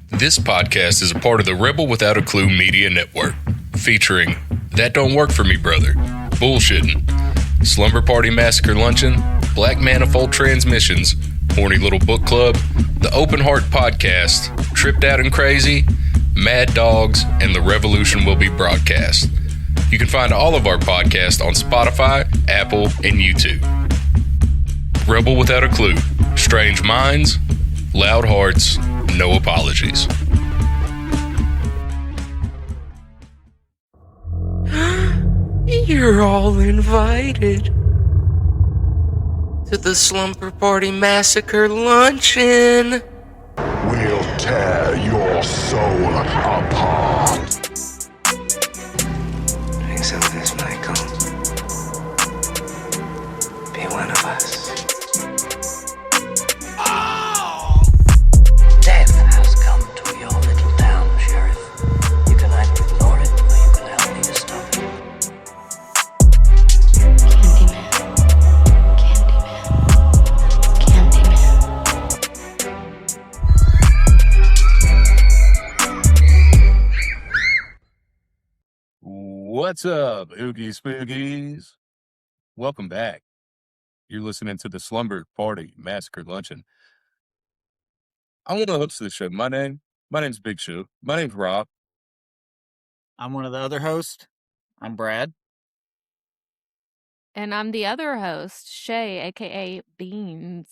This podcast is a part of the Rebel Without a Clue media network, featuring That Don't Work For Me Brother, Bullshitting, Slumber Party Massacre Luncheon, Black Manifold Transmissions, Horny Little Book Club, The Open Heart Podcast, Tripped Out and Crazy, Mad Dogs, and The Revolution Will Be Broadcast. You can find all of our podcasts on Spotify, Apple, and YouTube. Rebel Without a Clue, Strange Minds, Loud Hearts, no apologies. You're all invited to the Slumber Party Massacre Luncheon. We'll tear your soul apart. Drink some of this, Michael. Be one of us. Death has come to your little town, Sheriff. You can either ignore it, or you can help me to stop it. Candyman. What's up, Oogie Spoogies? Welcome back. You're listening to the Slumber Party Massacre Luncheon. I'm one of the hosts of the show. My name's Big Show. My name's Rob. I'm one of the other hosts. I'm Brad. And I'm the other host, Shea, aka Beans.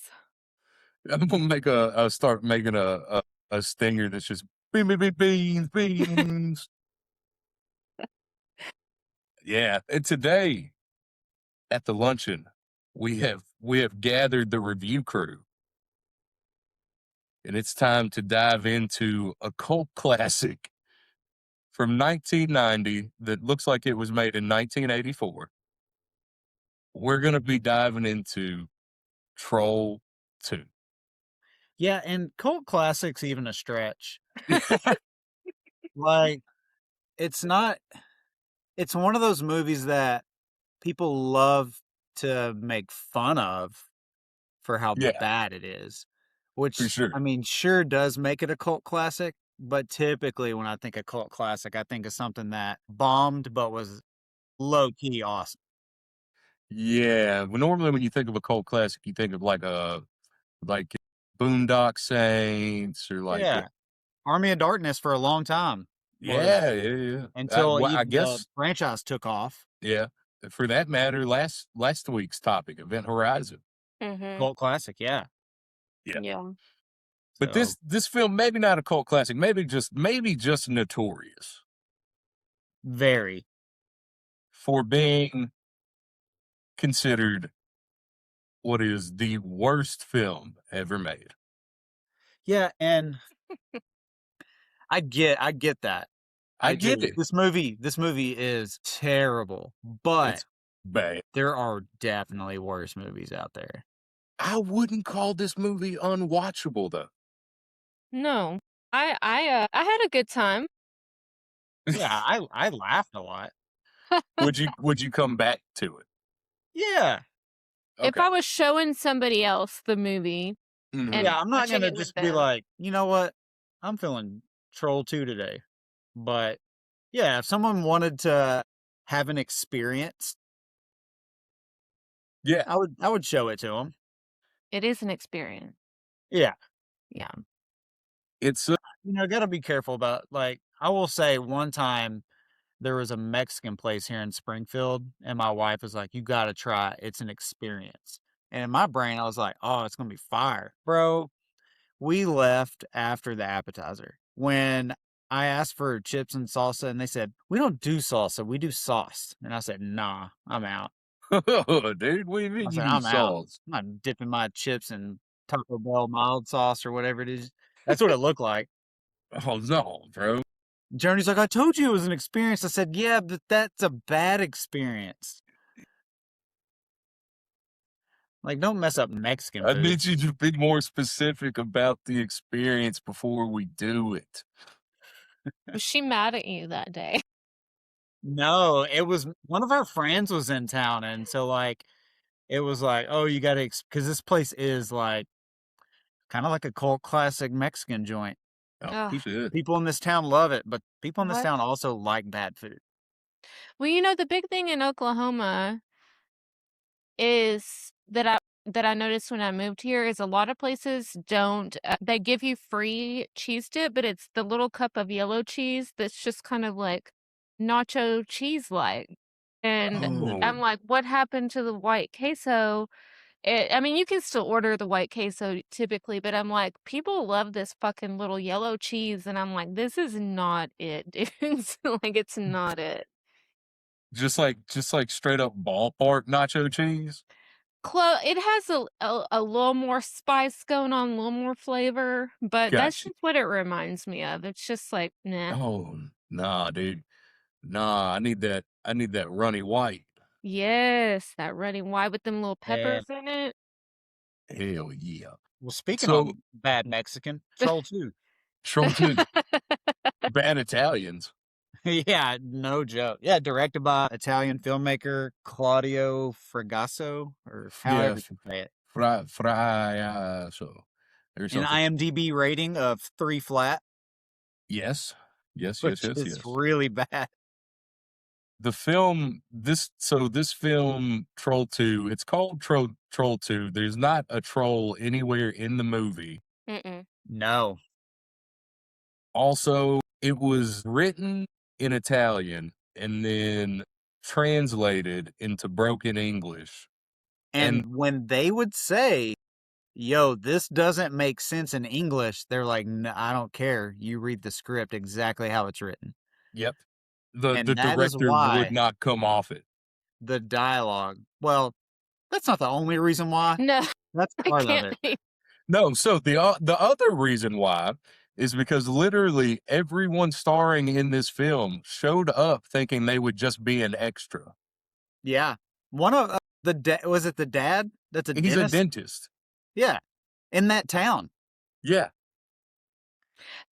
I'm gonna start making a stinger that's just beans. Yeah, and today at the luncheon we have gathered the review crew, and it's time to dive into a cult classic from 1990 that looks like it was made in 1984. We're gonna be diving into Troll 2. Yeah, and cult classic's even a stretch. Like, it's one of those movies that people love to make fun of for how Yeah. bad it is. Which, For sure. I mean, sure does make it a cult classic, but typically when I think of cult classic, I think of something that bombed but was low-key awesome. Yeah, well, normally when you think of a cult classic, you think of like Boondock Saints or like Yeah. Army of Darkness for a long time. yeah. Until Well, I even guess the franchise took off. yeah. For that matter, last week's topic, Event Horizon. Mm-hmm. Cult classic, yeah. Yeah. Yeah. But So, this film, maybe not a cult classic, maybe just notorious very. for being considered what is the worst film ever made. Yeah, and I get that. I get do. it. This movie is terrible, but It's bad. there are definitely worse movies out there. I wouldn't call this movie unwatchable though. No. I had a good time. Yeah, I laughed a lot. Would you come back to it? Yeah. If I was showing somebody else the movie, Mhm. and Yeah, I'm not watching gonna it with just be them. like, you know what? I'm feeling Troll 2 today. But yeah, if someone wanted to have an experience, Yeah. I would show it to them. It is an experience. Yeah. Yeah. It's Gotta be careful about, like, I will say one time there was a Mexican place here in Springfield, and my wife was like, you gotta try it. It's an experience. And in my brain, I was like, oh, it's gonna be fire. Bro, we left after the appetizer. When I asked for chips and salsa, and they said, we don't do salsa, we do sauce. And I said, nah, I'm out. dude, what do you mean I you said, do I'm out. sauce? I'm not dipping my chips in Taco Bell mild sauce or whatever it is. That's what it looked like. Oh no, bro. Journey's like, I told you it was an experience. I said, yeah, but that's a bad experience. Like, don't mess up Mexican I food. need you to be more specific about the experience before we do it. Was she mad at you that day? No, it was one of our friends was in town, and so like it was like, oh, you gotta because this place is like kind of like a cult classic Mexican joint. Oh, Ugh. shit. People in this town love it, but people in this What? town also like bad food. Well, you know, the big thing in Oklahoma is that I noticed when I moved here is a lot of places don't they give you free cheese dip, but it's the little cup of yellow cheese that's just kind of like nacho cheese like. And I'm Oh, like, what happened to the white queso? I mean, you can still order the white queso typically, but I'm like, people love this fucking little yellow cheese, and I'm like, this is not it, dude. Like, it's not it. just like straight up ballpark nacho cheese. It has a little more spice going on, a little more flavor, but that's Gotcha. just what it reminds me of. It's just like, nah. Oh, nah, dude. Nah, I need that. I need that runny white. Yes, that runny white with them little Yeah. peppers in it. Hell yeah. Well, speaking So, on bad Mexican, Troll 2. Troll 2, bad Italians. Yeah, no joke. Yeah, directed by Italian filmmaker Claudio Fragasso, or however Yes, you say it. so or An something. IMDb rating of 3 flat, Yes, yes, yes, which yes, is yes. really bad. The film, this film, Troll 2, it's called Troll 2. There's not a troll anywhere in the movie. Mm-mm. No. Also, it was written in Italian and then translated into broken English. And when they would say, yo, this doesn't make sense in English, they're like, no, I don't care. You read the script exactly how it's written. Yep. The And that is director would why not come off it. the dialogue, well, that's not the only reason why. No, That's it part of can't it. be. No, so the other reason why is because literally everyone starring in this film showed up thinking they would just be an extra. Yeah. One of was it the dad? That's a He's dentist? a dentist. Yeah. In that town. Yeah.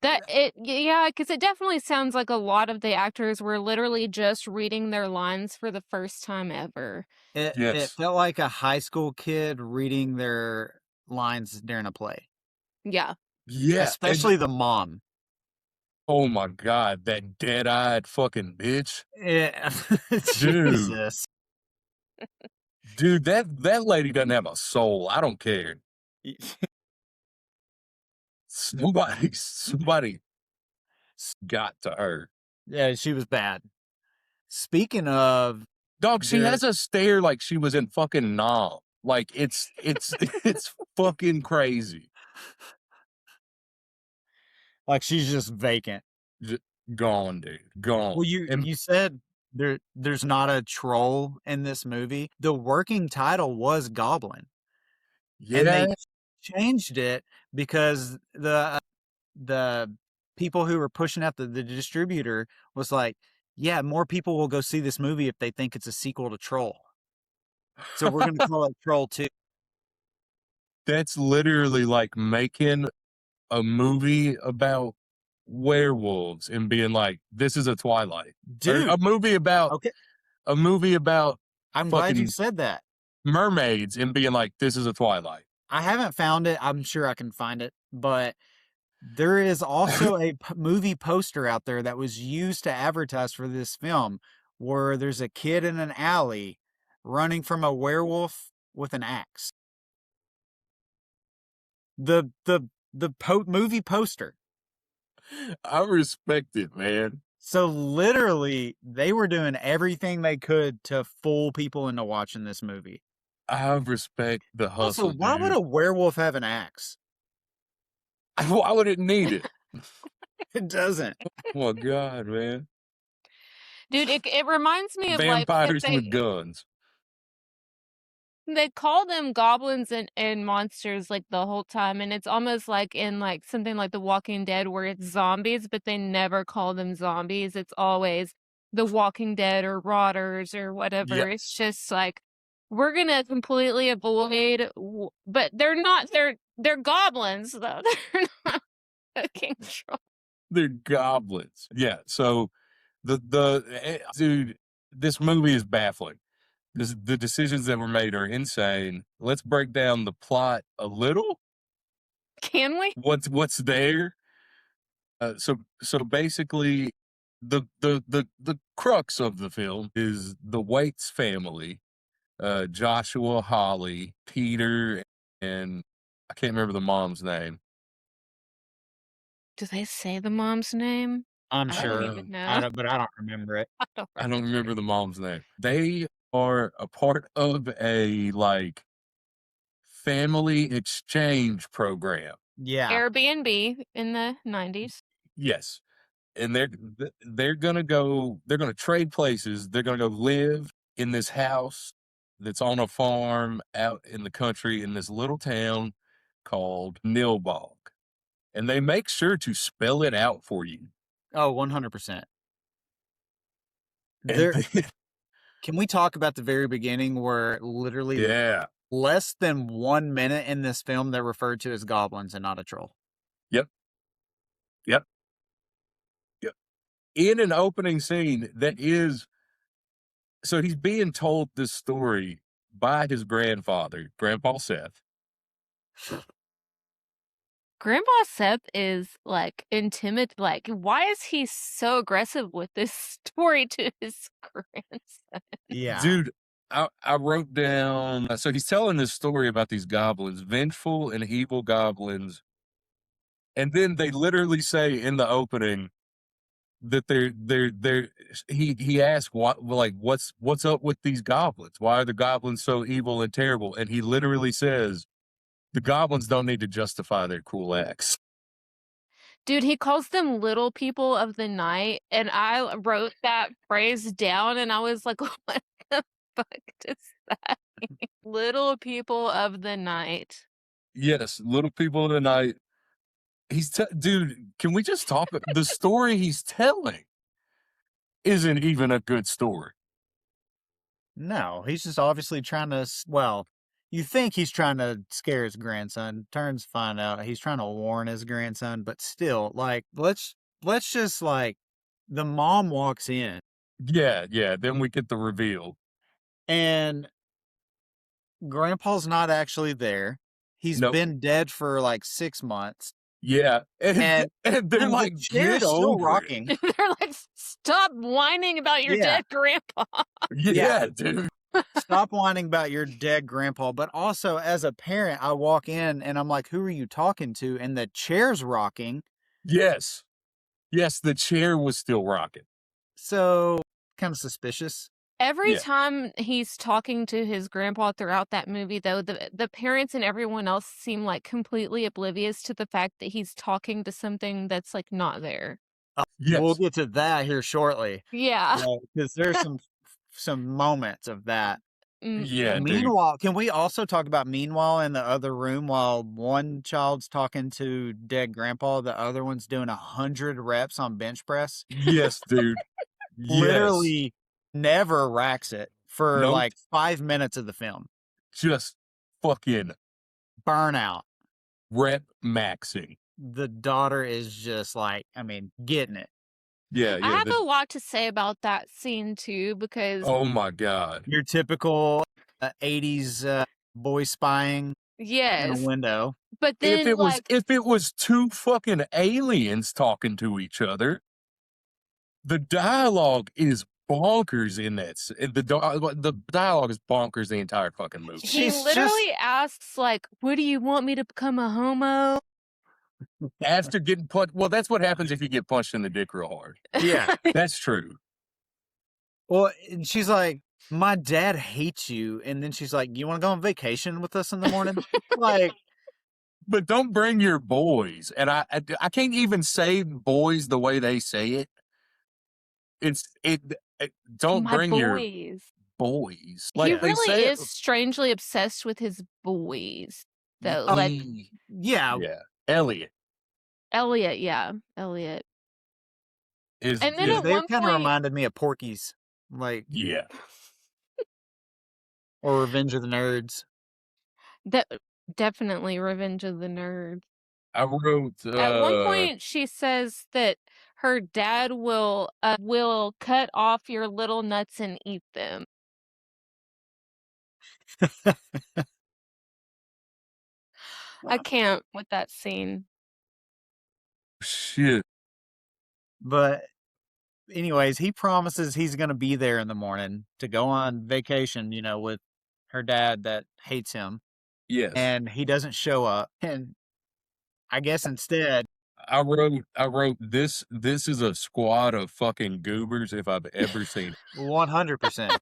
Yeah, because it definitely sounds like a lot of the actors were literally just reading their lines for the first time ever. It Yes. felt like a high school kid reading their lines during a play. Yeah. Yeah. Especially the mom. Oh my God, that dead-eyed fucking bitch. Yeah. Dude. Jesus. Dude, that lady doesn't have a soul. I don't care. Somebody got to her. Yeah, she was bad. Speaking of, Dog, she there- has a stare like she was in fucking Nom. Like it's it's fucking crazy. like, she's just vacant. Gone, dude. Gone. Well, you And you said there's not a troll in this movie. The working title was Goblin. And yeah, they changed it because the people who were pushing out the distributor was like, yeah, more people will go see this movie if they think it's a sequel to Troll. So we're going to call it Troll 2. that's literally like making a movie about werewolves and being like, this is a Twilight. Dude, Or a movie about okay. a movie about I'm glad you fucking said that. mermaids and being like, this is a Twilight. I haven't found it. I'm sure I can find it, but there is also a movie poster out there that was used to advertise for this film where there's a kid in an alley running from a werewolf with an axe. The movie poster. I respect it, man. So literally, they were doing everything they could to fool people into watching this movie. I respect the hustle. Also, why would dude. a werewolf have an axe? Why would it need it? It doesn't. Oh my God, man. Dude, it reminds me of Vampires like with guns. they call them goblins and monsters like the whole time, and it's almost like in like something like The Walking Dead where it's zombies, but they never call them zombies. It's always The Walking Dead or Rotters or whatever. Yep. It's just like we're gonna completely avoid, but they're not. They're goblins though. They're not fucking trolls. They're goblins. Yeah. So dude, this movie is baffling. The decisions that were made are insane. Let's break down the plot a little. Can we? What's there? So basically, the crux of the film is the Waits family, Joshua, Holly, Peter, and I can't remember the mom's name. Do they say the mom's name? I'm I don't sure. even know. I don't remember it. I don't I don't remember the mom's name. They are a part of a like family exchange program. Yeah. Airbnb in the 90s. Yes. And they're gonna trade places. They're gonna go live in this house that's on a farm out in the country in this little town called Nilbog. And they make sure to spell it out for you. Oh, 100%. And There. then- Can we talk about the very beginning where literally yeah. less than 1 minute in this film they're referred to as goblins and not a troll? Yep. Yep. Yep. In an opening scene that is so he's being told this story by his grandfather, Grandpa Seth. Grandpa Seth is like like, why is he so aggressive with this story to his grandson? Yeah. Dude, I wrote down so he's telling this story about these goblins, vengeful and evil goblins. And then they literally say in the opening that he asked what's up with these goblins? Why are the goblins so evil and terrible? And he literally says the goblins don't need to justify their cruel acts. Dude, he calls them little people of the night, and I wrote that phrase down, and I was like, what the fuck does that mean? Little people of the night. Yes, little people of the night. Dude, can we just talk? The story he's telling isn't even a good story. No, he's just obviously trying to, well, you think he's trying to scare his grandson. Turns to find out he's trying to warn his grandson, but still, like, let's just like, the mom walks in Yeah. Then we get the reveal. and Grandpa's not actually there. He's Nope. been dead for like 6 months. Yeah, and they're and like, the chair's get still over it. rocking. They're like, stop whining about your Yeah. dead grandpa. Yeah, dude. Stop whining about your dead grandpa. But also, as a parent, I walk in and I'm like, who are you talking to? And the chair's rocking. Yes, the chair was still rocking. So, kind of suspicious. Every Yeah. time he's talking to his grandpa throughout that movie, though, the parents and everyone else seem like completely oblivious to the fact that he's talking to something that's like not there. Yes. We'll get to that here shortly. Yeah. Because there's some moments of that. Yeah, dude. Meanwhile, can we also talk about meanwhile in the other room while one child's talking to dead grandpa, the other one's doing 100 reps on bench press? Yes, dude. Yes. Literally never racks it for Nope. like 5 minutes of the film. Just fucking Burnout. rep maxing. The daughter is just like, I mean, getting it. Yeah. I have a lot to say about that scene too, because Oh my god. Your typical 80s boy spying in yes, a window. but then If it was two fucking aliens talking to each other, the dialogue is bonkers in that. The dialogue is bonkers the entire fucking movie. he She's literally asks like, "What do you want me to become a homo?" After getting punched, well, that's what happens if you get punched in the dick real hard. Yeah. That's true. Well, and she's like, my dad hates you. And then she's like, you want to go on vacation with us in the morning? Like, But don't bring your boys. And I can't even say boys the way they say it. Don't My bring your boys. boys. He they really say is strangely obsessed with his boys, though. Like yeah. Elliot Elliot, yeah, Elliot. is. And then is- at They one kind of point- reminded me of Porky's, like, yeah. or Revenge of the Nerds. That definitely Revenge of the Nerds. I wrote. At one point, she says that her dad will cut off your little nuts and eat them. I can't with that scene. Shit. But anyways, he promises he's going to be there in the morning to go on vacation, with her dad that hates him. Yes. And he doesn't show up. And I guess instead, I wrote this is a squad of fucking goobers if I've ever seen it. 100%.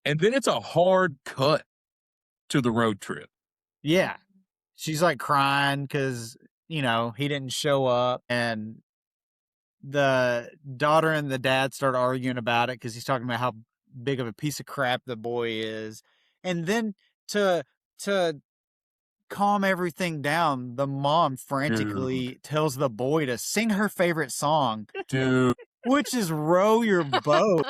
And then it's a hard cut to the road trip. Yeah. She's like crying because, he didn't show up. And the daughter and the dad start arguing about it because he's talking about how big of a piece of crap the boy is. And then to calm everything down, the mom frantically tells the boy to sing her favorite song, Dude, which is Row Your Boat.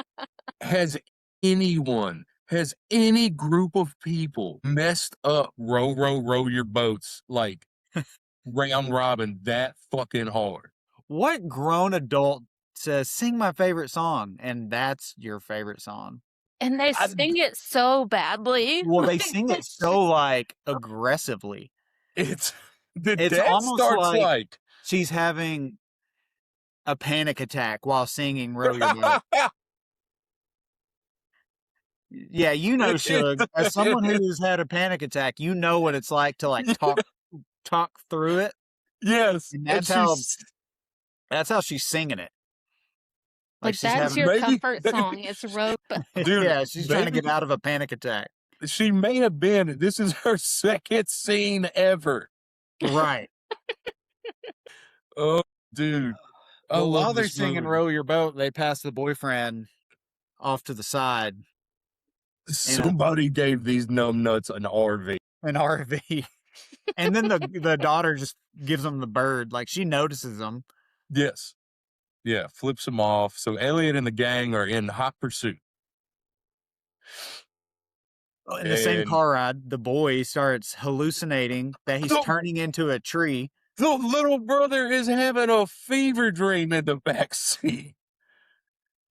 has any group of people messed up row your boats like round robin that fucking hard? What grown adult says, sing my favorite song, and that's your favorite song? And they sing it so badly. Well, they sing it so, like, aggressively. It's It's dad almost starts like she's having a panic attack while singing Row Your Boat. Yeah, Suge, as someone who's had a panic attack, you know what it's like to, like, talk through it. Yes. And that's how she's singing it. Like she's that's having- your comfort song. It's Row. Dude, yeah, she's trying to maybe- get out of a panic attack. She may have been. This is her second scene ever. Right. Oh, dude. I Well, love while they're this singing movie. Row Your Boat, they pass the boyfriend off to the side, Somebody gave these numbnuts an RV. an RV. And then the daughter just gives them the bird. Like, she notices them. Yes. Yeah, flips them off. So Elliot and the gang are in hot pursuit. In the same And- car ride, the boy starts hallucinating that he's Oh. turning into a tree. The little brother is having a fever dream in the back seat.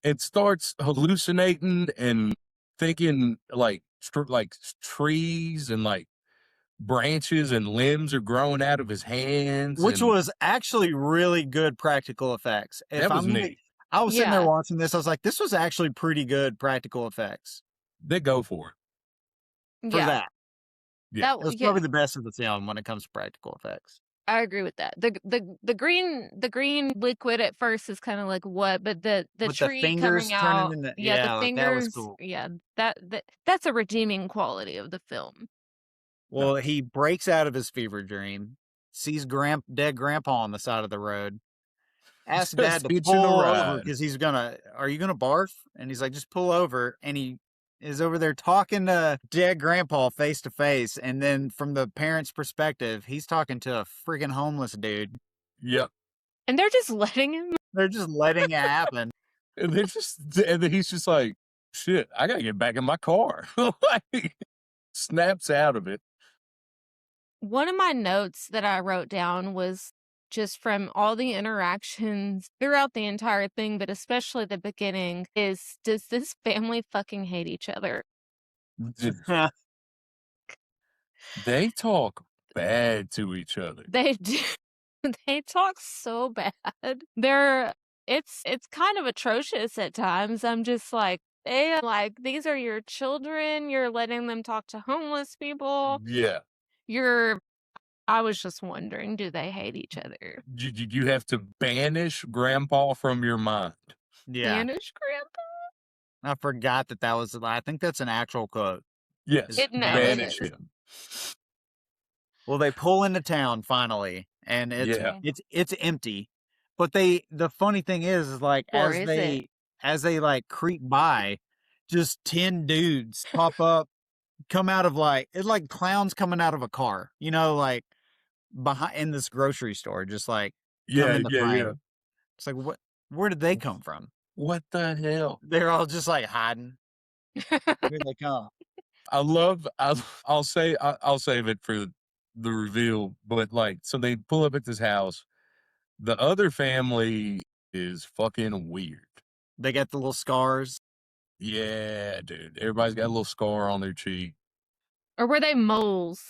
It starts hallucinating and thinking like trees and like branches and limbs are growing out of his hands. Which and was actually really good practical effects. that was neat. I was sitting Yeah. there watching this. I was like, this was actually pretty good practical effects They go for it. for Yeah, that. Yeah. It was yeah, probably the best of the film when it comes to practical effects. I agree with that. The green liquid at first is kind of like what, but the With the tree fingers coming turning out, into- yeah, yeah, the like, that was fingers, cool. yeah, that's a redeeming quality of the film. Well, he breaks out of his fever dream, sees dead grandpa on the side of the road, asks Just dad to hitching a pull over ride. because are you gonna barf? And he's like, just pull over. And he is over there talking to dead grandpa face to face. And then from the parents' perspective, he's talking to a freaking homeless dude. Yep. And they're just letting him. They're just letting it happen. And then he's just like, shit, I gotta get back in my car. Like, snaps out of it. One of my notes that I wrote down was just from all the interactions throughout the entire thing, but especially the beginning, is does this family fucking hate each other? They talk bad to each other. They do. They talk so bad. It's kind of atrocious at times. I'm just like, these are your children. You're letting them talk to homeless people. Yeah. I was just wondering, do they hate each other? You have to banish grandpa from your mind. Yeah. Spanish grandpa? I forgot that was, I think that's an actual quote. Yes. It Banish is. him. Well, they pull into town finally, and Yeah. it's empty. But the funny thing is like Or is it? as they like creep by, just 10 dudes pop up, come out of it's like clowns coming out of a car, like behind in this grocery store, just like come Yeah, in the yeah, frame. yeah. It's like where did they come from? What the hell? They're all just like hiding. Here they come. I'll save it for the reveal, but so they pull up at this house. The other family is fucking weird. They got the little scars. Yeah, dude. Everybody's got a little scar on their cheek. Or were they moles?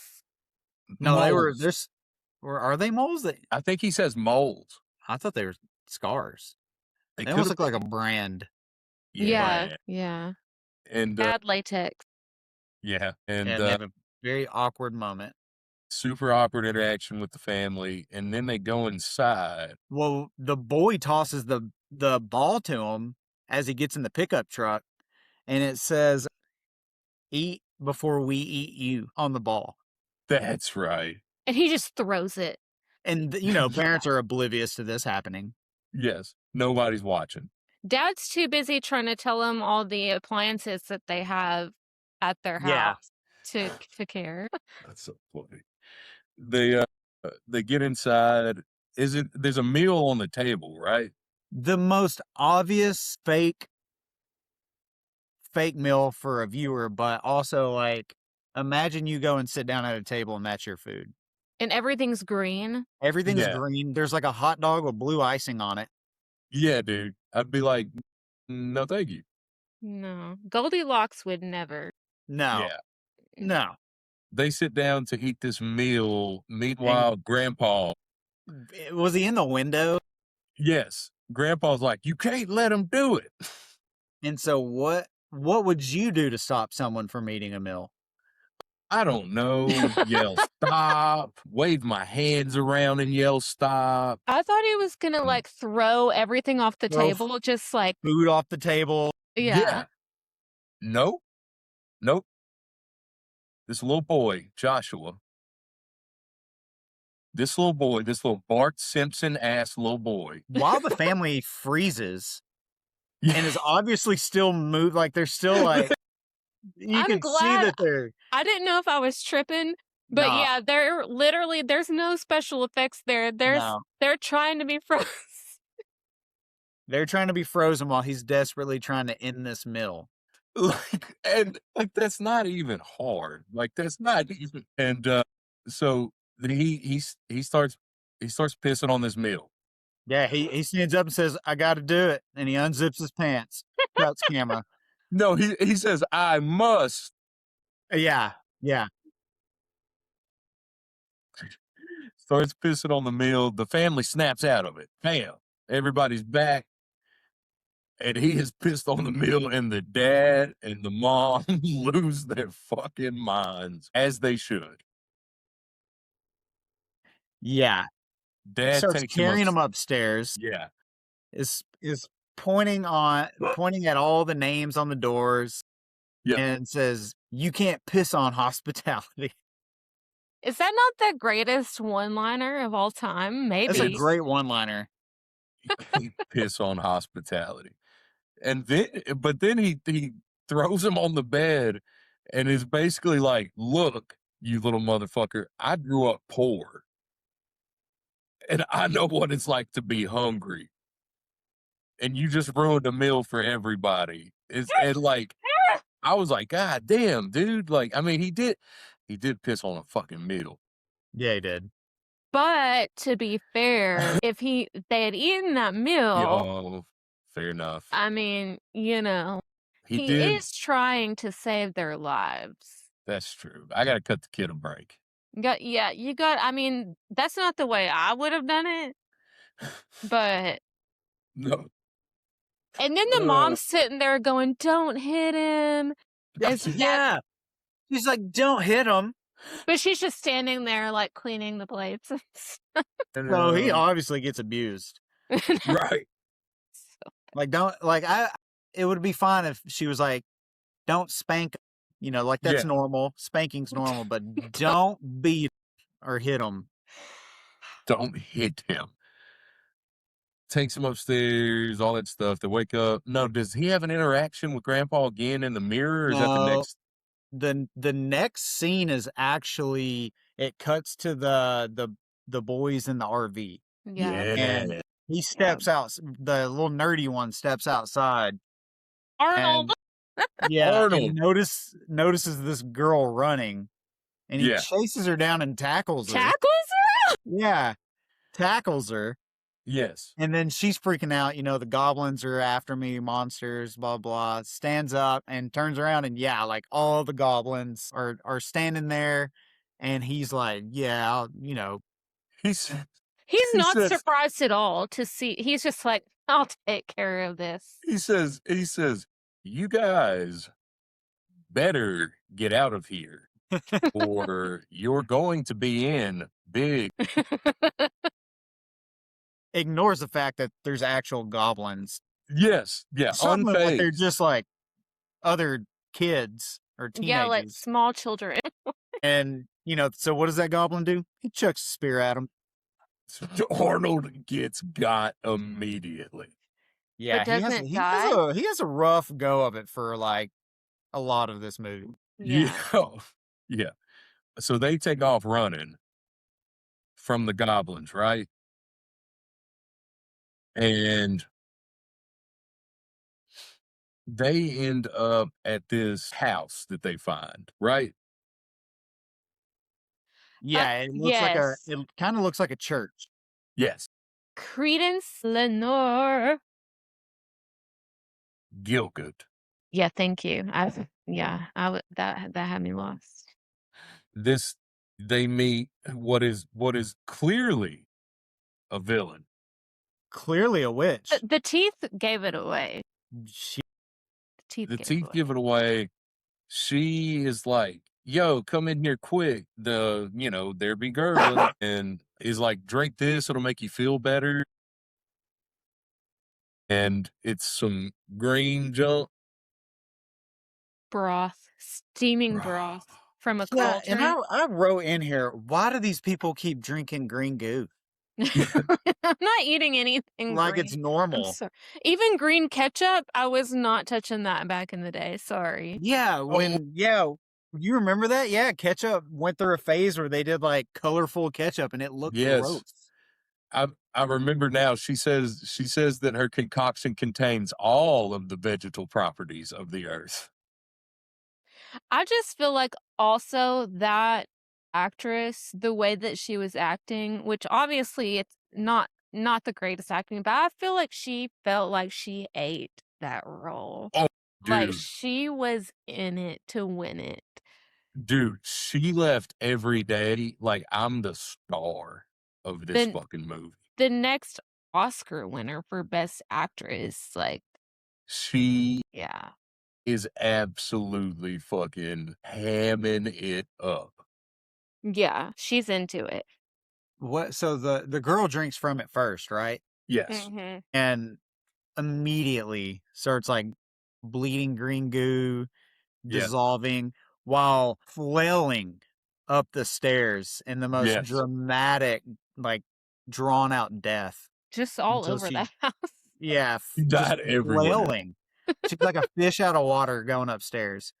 No, they were Moles. there's Or are they moles? I think he says moles. I thought they were scars. It They almost could've look like a been. brand. Yeah. Yeah. And Bad latex. yeah, And and they have a very awkward moment. super awkward interaction with the family, and then they go inside. Well, the boy tosses the ball to him as he gets in the pickup truck, and it says, "Eat before we eat you" on the ball. That's right. And he just throws it. And you know, parents are oblivious to this happening. Yes, nobody's watching. Dad's too busy trying to tell him all the appliances that they have at their Yeah. house to care. That's so funny. They get inside. There's a meal on the table, right? The most obvious fake meal for a viewer, but also like imagine you go and sit down at a table and that's your food. And everything's green. Everything's Yeah. green. There's like a hot dog with blue icing on it. Yeah, dude. I'd be like, no, thank you. No. Goldilocks would never. No. Yeah. No. They sit down to eat this meal. Meanwhile, Grandpa, Was he in the window? yes, Grandpa's like, you can't let him do it. And so what would you do to stop someone from eating a meal? I don't know. Yell stop. Wave my hands around and yell stop. I thought he was gonna like throw everything off the Throw table, just like Food off the table. yeah. Nope. Nope. This little boy, Joshua. This little Bart Simpson ass little boy. While the family freezes Yeah. and is obviously still moved, like they're still like you I'm can see glad- that they're I didn't know if I was tripping, but Nah. yeah, they're literally there's no special effects there. No. They're trying to be frozen. They're trying to be frozen while he's desperately trying to end this meal. Like that's not even hard. Like that's not even. And so then he starts pissing on this meal. Yeah, he stands up and says, "I got to do it," and he unzips his pants. Cuts camera. No, he says I must. Yeah. Starts pissing on the meal. The family snaps out of it. Bam! Everybody's back. And he is pissed on the meal, and the dad and the mom lose their fucking minds, as they should. Yeah. Dad Starts takes carrying him him upstairs. Yeah. Is pointing at all the names on the doors. Yeah. And says, "You can't piss on hospitality." Is that not the greatest one-liner of all time? Maybe. That's a great one-liner. Piss on hospitality. And then he throws him on the bed and is basically like, look, you little motherfucker, I grew up poor. And I know what it's like to be hungry. And you just ruined a meal for everybody. And like, I was like, God damn, dude. Like, I mean, he did piss on a fucking meal. Yeah, he did. But to be fair, if they had eaten that meal, Oh, fair enough. I mean, you know, he did. is trying to save their lives. That's true. I got to cut the kid a break. I mean, that's not the way I would have done it. But No. and then the mom's sitting there going, "Don't hit him." Yeah. She's like, "Don't hit him." But she's just standing there like cleaning the plates. So he obviously gets abused. Right. Like, it would be fine if she was like, "Don't spank," you know, like that's Yeah. normal. Spanking's normal, but don't beat or hit him. Don't hit him. Takes him upstairs, all that stuff. They wake up. No, does he have an interaction with Grandpa again in the mirror? Or is that the No. next? The next scene is actually it cuts to the boys in the RV. Yeah. And he steps out. The little nerdy one steps outside. Arnold. Yeah, Arnold. and notices this girl running, and he Yeah. chases her down and tackles her. Tackles her? Yeah, tackles her, Yes. and then she's freaking out. You know, the goblins are after me, monsters, blah blah. Stands up and turns around, and yeah, like all the goblins are standing there, and he's like, "Yeah, He said, He's he not says, surprised at all to see. He's just like, I'll take care of this. he says, you guys better get out of here, or you're going to be in big. Ignores the fact that there's actual goblins. Yes, yeah, Some of it, they're unfazed. just like other kids or Yeah, like teenagers. small children. And, so what does that goblin do? He chucks a spear at him. Arnold gets got immediately. Yeah, doesn't he die? has a rough go of it for like a lot of this movie. Yeah. Yeah. So they take off running from the goblins, right? And they end up at this house that they find, right? Yeah, yes. it kind of looks like a church. Yes. Credence Lenore. Gilgood. Yeah, thank you. That had me lost. They meet what is clearly a villain. Clearly a witch. The teeth gave it away. The teeth give it away. She is like, yo, come in here quick. There be gurgling, and is like, drink this, it'll make you feel better. And it's some green junk. Broth. Steaming broth from a cauldron. And I wrote in here, why do these people keep drinking green goo? I'm not eating anything like green. it's normal. Even green ketchup, I was not touching that back in the day. Sorry. Yeah, you remember that? Yeah, ketchup went through a phase where they did like colorful ketchup and it looked gross. I remember now. She says that her concoction contains all of the vegetal properties of the earth. I just feel like also that actress, the way that she was acting, which obviously it's not the greatest acting, but I feel like she felt like she ate that role. Oh, dude. Like she was in it to win it. Dude, she left every day like, I'm the star of this fucking movie. The next Oscar winner for Best Actress, like she yeah, is absolutely fucking hamming it up. Yeah, she's into it. What? So the girl drinks from it first, right? Yes. Mm-hmm. And immediately starts like bleeding green goo, dissolving, while flailing up the stairs in the most dramatic, like drawn out death. Just all over the house. Yeah, died everywhere. Flailing. She's like a fish out of water going upstairs.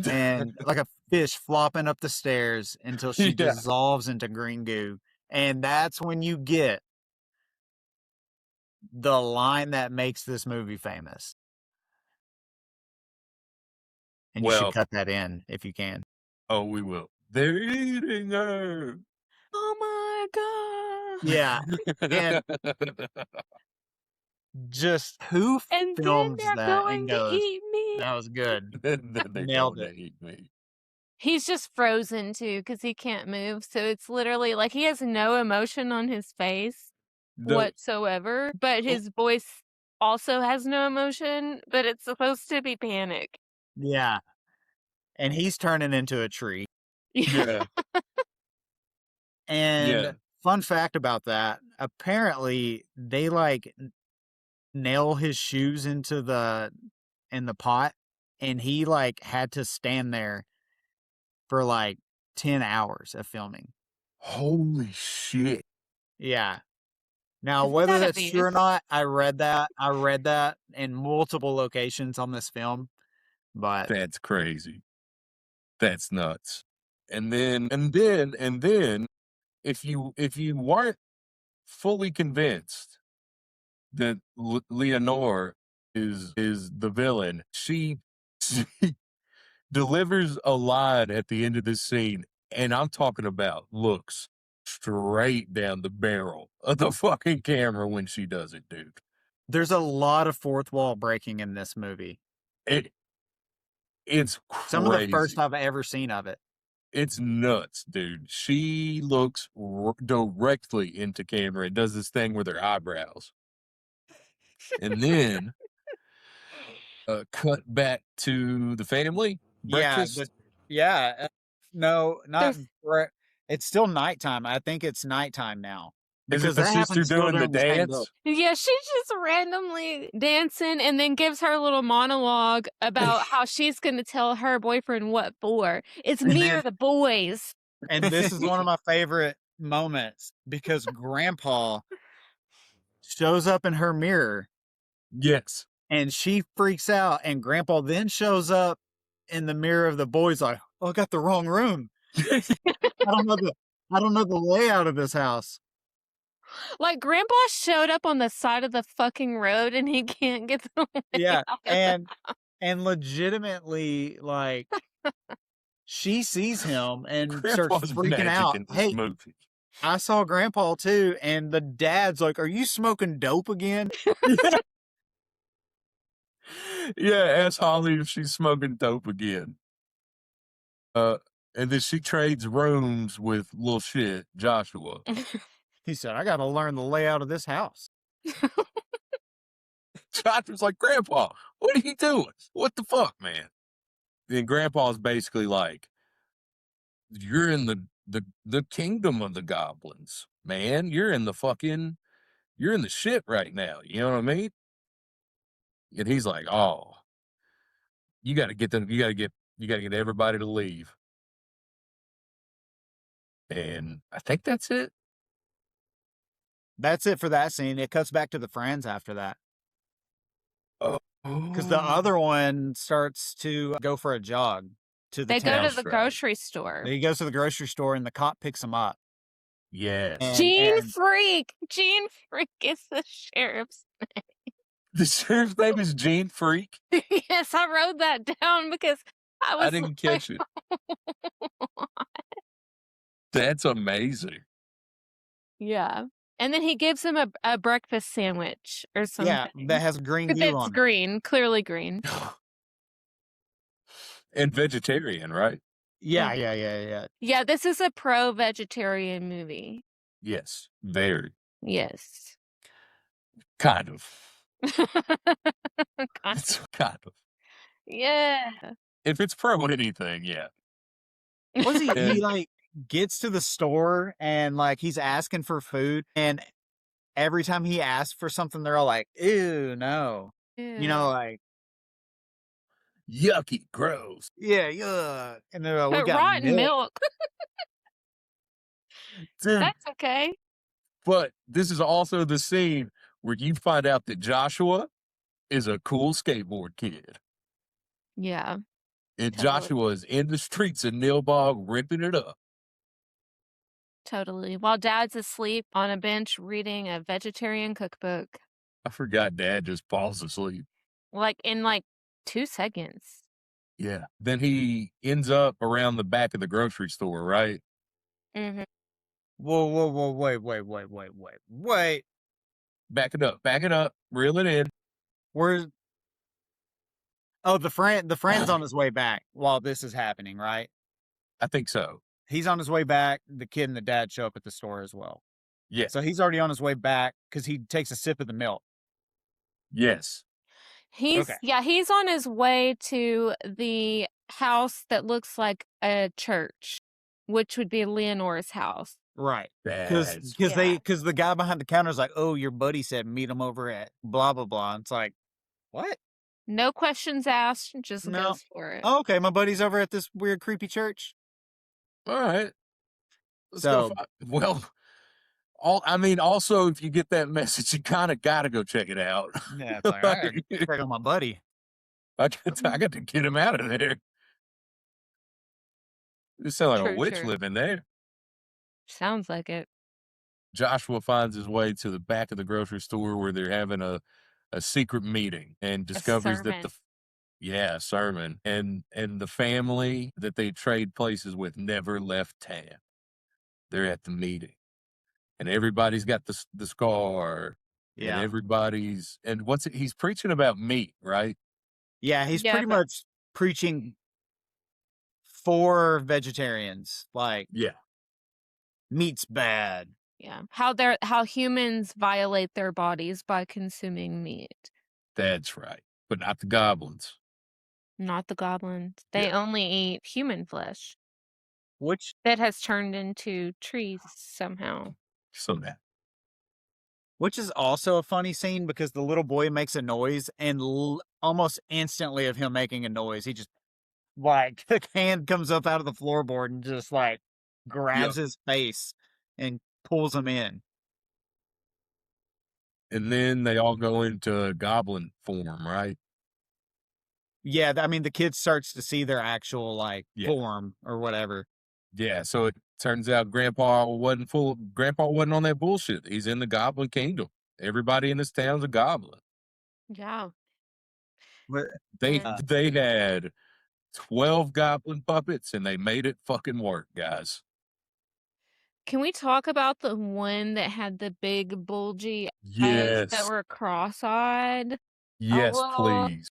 And like a fish flopping up the stairs until she dissolves into green goo. And that's when you get the line that makes this movie famous. And you should cut that in if you can. Oh, we will. They're eating her. Oh my God. Yeah. And just who films that and goes, eat me. that was good. They're Nailed going it. to eat me. He's just frozen too because he can't move. So it's literally like he has no emotion on his face whatsoever, but his voice also has no emotion, but it's supposed to be panic. Yeah. And he's turning into a tree. Yeah. And fun fact about that, apparently they like nail his shoes into the pot, and he like had to stand there for like 10 hours of filming. Holy shit. Yeah. Now, whether that's true or not, I read that in multiple locations on this film, but that's crazy. That's nuts. And then if you weren't fully convinced that Leonore is the villain, she delivers a line at the end of this scene, and I'm talking about looks straight down the barrel of the fucking camera when she does it, dude. There's a lot of fourth wall breaking in this movie. It's crazy. Some of the first I've ever seen of it. It's nuts, dude. She looks directly into camera and does this thing with her eyebrows. And then cut back to the family breakfast. No, not There's- it's still nighttime. I think it's nighttime now. Is it Because the that sister happened still doing the during the same boat. dance? Yeah, she's just randomly dancing and then gives her little monologue about how she's going to tell her boyfriend what for. It's And me then- or the boys. And this is one of my favorite moments because Grandpa shows up in her mirror Yes. and she freaks out, and Grandpa then shows up in the mirror of the boys like, "Oh, I got the wrong room. I don't know the layout of this house." Like, Grandpa showed up on the side of the fucking road and he can't get the way Yeah, out of the and legitimately, like, she sees him and starts Grandpa's freaking magic out. in this Hey, movie. I saw Grandpa too, and the dad's like, "Are you smoking dope again?" Yeah, ask Holly if she's smoking dope again. And then she trades rooms with little shit, Joshua. He said, "I gotta learn the layout of this house." Joshua's like, Grandpa, what are you doing? What the fuck, man? Then Grandpa's basically like, you're in the kingdom of the goblins, man. You're in the shit right now. You know what I mean? And he's like, oh, you gotta get everybody to leave. And I think that's it. That's it for that scene. It cuts back to the friends after that. Because the other one starts to go for a jog to the They go town. to the grocery store. He goes to the grocery store and the cop picks him up. Yes. Gene Freak. Gene Freak is the sheriff's. The sheriff's name is Gene Freak. Yes, I wrote that down because I didn't catch it. That's amazing. Yeah. And then he gives him a breakfast sandwich or something. Yeah, that has green It's goo on it. green, clearly green. And vegetarian, right? Yeah. Yeah, this is a pro-vegetarian movie. Yes, very. Yes. Kind of. Kind It's kind of. Yeah. If it's pro anything, yeah. Was he Yeah. like gets to the store and like he's asking for food, and every time he asks for something, they're all like, "Ew, no." You know, like, Yucky, gross. yeah, yuck. And they're like, "We got rotten milk. Dude, That's okay. but this is also the scene where you find out that Joshua is a cool skateboard kid. Yeah. And Totally. Joshua is in the streets of Nilbog ripping it up. Totally. While Dad's asleep on a bench reading a vegetarian cookbook. I forgot Dad just falls asleep. Like in 2 seconds. Yeah. Then he ends up around the back of the grocery store, right? Mm-hmm. Whoa, wait. Back it up, reel it in. Where's the friend's on his way back while this is happening, right? I think so. He's on his way back. The kid and the dad show up at the store as well. Yes. So he's already on his way back because he takes a sip of the milk. Yes. He's on his way to the house that looks like a church, which would be Leonore's house. Right. Because Because the guy behind the counter is like, "Oh, your buddy said meet him over at blah blah blah." And it's like, what? No questions asked, just No. goes for it. Oh, okay, my buddy's over at this weird creepy church. All right. Let's So- go well, also if you get that message, you kind of got to go check it out. Yeah, it's like, all right, check on my buddy. I got to get him out of there. It sounds like a True, witch true. living there. Sounds like it. Joshua finds his way to the back of the grocery store where they're having a secret meeting and discovers that a sermon and the family that they trade places with never left town. They're at the meeting and everybody's got the scar Yeah. and everybody's and he's preaching about meat, right? Yeah, he's Yeah, pretty but- much preaching for vegetarians. Like, Yeah, meat's bad. Yeah. How humans violate their bodies by consuming meat. that's right. But not the goblins. Not the goblins. They Yeah. only eat human flesh Which that has turned into trees somehow. So that. is also a funny scene because the little boy makes a noise, and almost instantly of him making a noise, he just like the hand comes up out of the floorboard and just like grabs his face and pulls him in. And then they all go into goblin form, right? Yeah, I mean the kid starts to see their actual like Yeah. form or whatever. Yeah, so it turns out Grandpa wasn't on that bullshit. He's in the Goblin Kingdom. Everybody in this town's a goblin. Yeah. But They And- they had 12 goblin puppets and they made it fucking work, guys. Can we talk about the one that had the big bulgy eyes that Yes. were cross-eyed? Yes, little- please.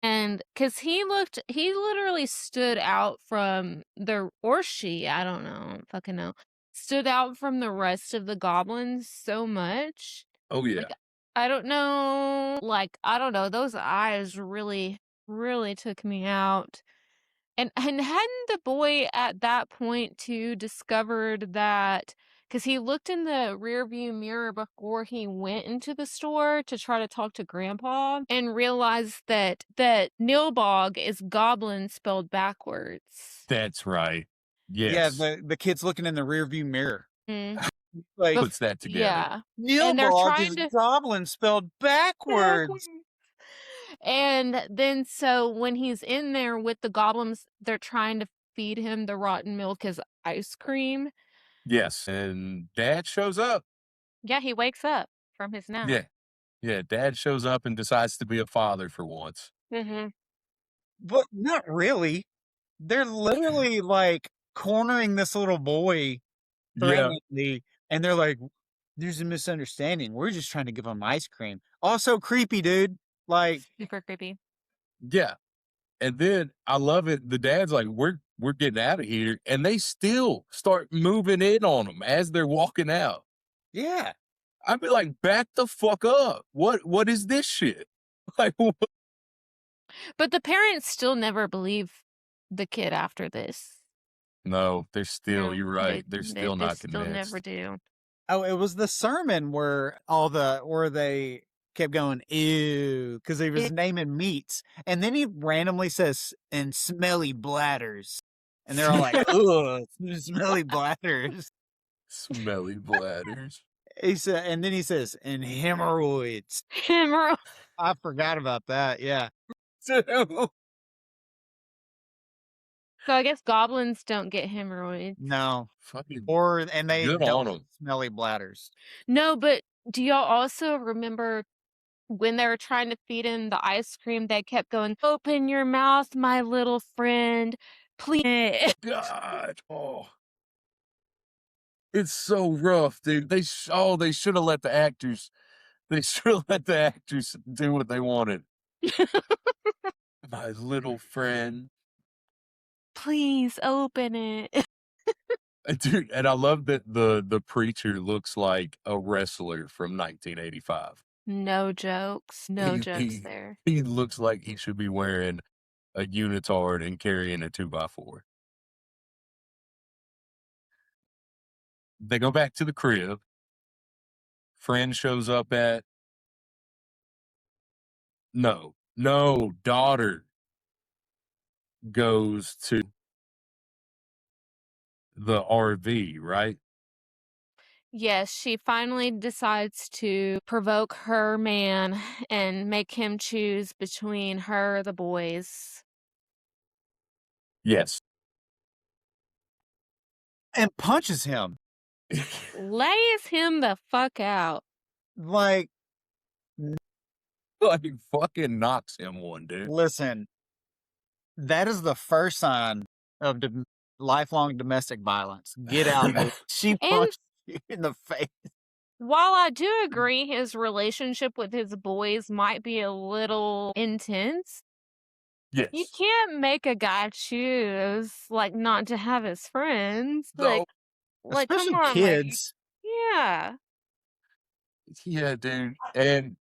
And because he literally stood out from or she, I don't know, fucking know, stood out from the rest of the goblins so much. Oh yeah. Like, I don't know, those eyes really, really took me out. And hadn't the boy at that point too discovered that, because he looked in the rearview mirror before he went into the store to try to talk to Grandpa and realized that Nilbog is goblin spelled backwards. That's right. Yes. yeah, the kid's looking in the rearview mirror. Mm. Like Puts that together. Yeah. And they're Nilbog trying is to- goblin spelled backwards. And then so when he's in there with the goblins, they're trying to feed him the rotten milk as ice cream. Yes. And Dad shows up. Yeah, he wakes up from his nap. Yeah. Yeah. Dad shows up and decides to be a father for once. Mm-hmm. But not really. They're literally like cornering this little boy Yeah. threateningly, and they're like, there's a misunderstanding. We're just trying to give him ice cream. Also creepy, dude. Like, Super creepy. Yeah. And then I love it. The dad's like, we're getting out of here. And they still start moving in on them as they're walking out. yeah. I'd be like, back the fuck up. What is this shit? Like, what? But the parents still never believe the kid after this. No, they're still, No, you're right. they- They're still they not still convinced. never do. Oh, it was the sermon where they kept going, ew, because he was naming meats. And then he randomly says, and smelly bladders. And they're all like, ugh, smelly bladders. Smelly bladders. He said, and then he says, and hemorrhoids. Emerald. I forgot about that. Yeah. So I guess goblins don't get hemorrhoids. No. Fucking And they good on don't 'em. smelly bladders. No, but do y'all also remember when they were trying to feed him the ice cream, they kept going, open your mouth, my little friend, please. God. Oh. It's so rough, dude. They should have let the actors. They should have let the actors do what they wanted. My little friend. Please open it. Dude, and I love that the preacher looks like a wrestler from 1985. No jokes. No He- jokes he- there. He looks like he should be wearing a unitard and carrying a 2x4. They go back to the crib. Friend shows up at daughter goes to the RV, right? Yes, she finally decides to provoke her man and make him choose between her or the boys. Yes. And punches him. Lays him the fuck out. Like, Like fucking knocks him one, dude. listen, that is the first sign of lifelong domestic violence. Get out. Dude. She punched you in the face. While I do agree his relationship with his boys might be a little intense, Yes. You can't make a guy choose like not to have his friends. No. Like come Especially on, kids. yeah. Yeah, dude. And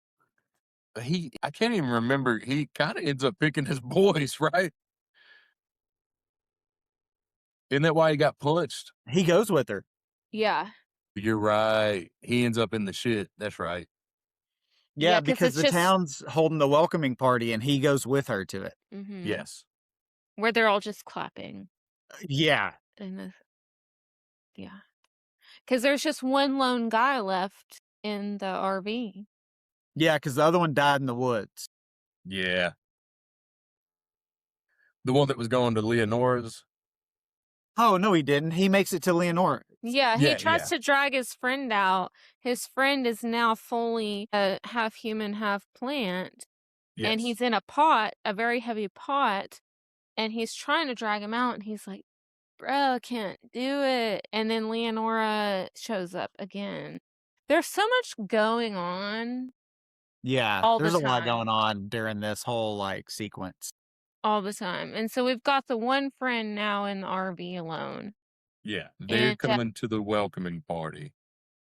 I can't even remember. He kind of ends up picking his boys, right? Isn't that why he got punched? He goes with her. Yeah. You're right. He ends up in the shit. That's right. Yeah, 'cause because it's the just town's holding the welcoming party and he goes with her to it. Yes. where they're all just clapping. Yeah. And yeah. Because there's just one lone guy left in the RV. Yeah, because the other one died in the woods. Yeah. The one that was going to Leonora's. Oh, no, he didn't. He makes it to Leonora. Yeah, he Yeah, tries to drag his friend out. His friend is now fully half human, half plant. Yes. And he's in a pot, a very heavy pot. And he's trying to drag him out. And he's like, bro, can't do it. And then Leonora shows up again. There's so much going on Yeah, all there's the a lot time. going on during this whole like sequence. All the time. And so we've got the one friend now in the RV alone. Yeah. They're And coming to the welcoming party.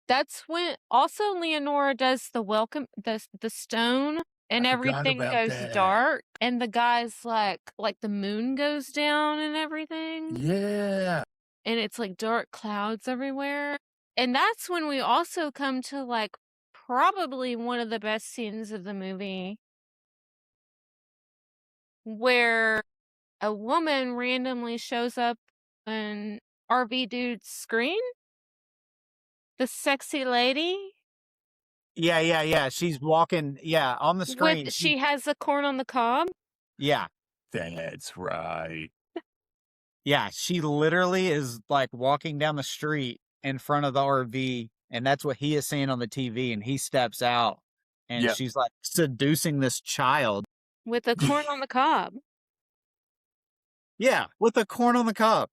that's when also Leonora does the welcome, the stone, and I forgot everything about goes that. dark. And the guy's like the moon goes down and everything. Yeah. And it's like dark clouds everywhere. And that's when we also come to like probably one of the best scenes of the movie, where a woman randomly shows up on RV dude's screen. The sexy lady Yeah. She's walking, on the screen. with she has the corn on the cob. Yeah. That's right. Yeah, she literally is like walking down the street in front of the RV, and that's what he is seeing on the TV. And he steps out, and Yep. she's like seducing this child. With the corn on the cob. Yeah, with the corn on the cob.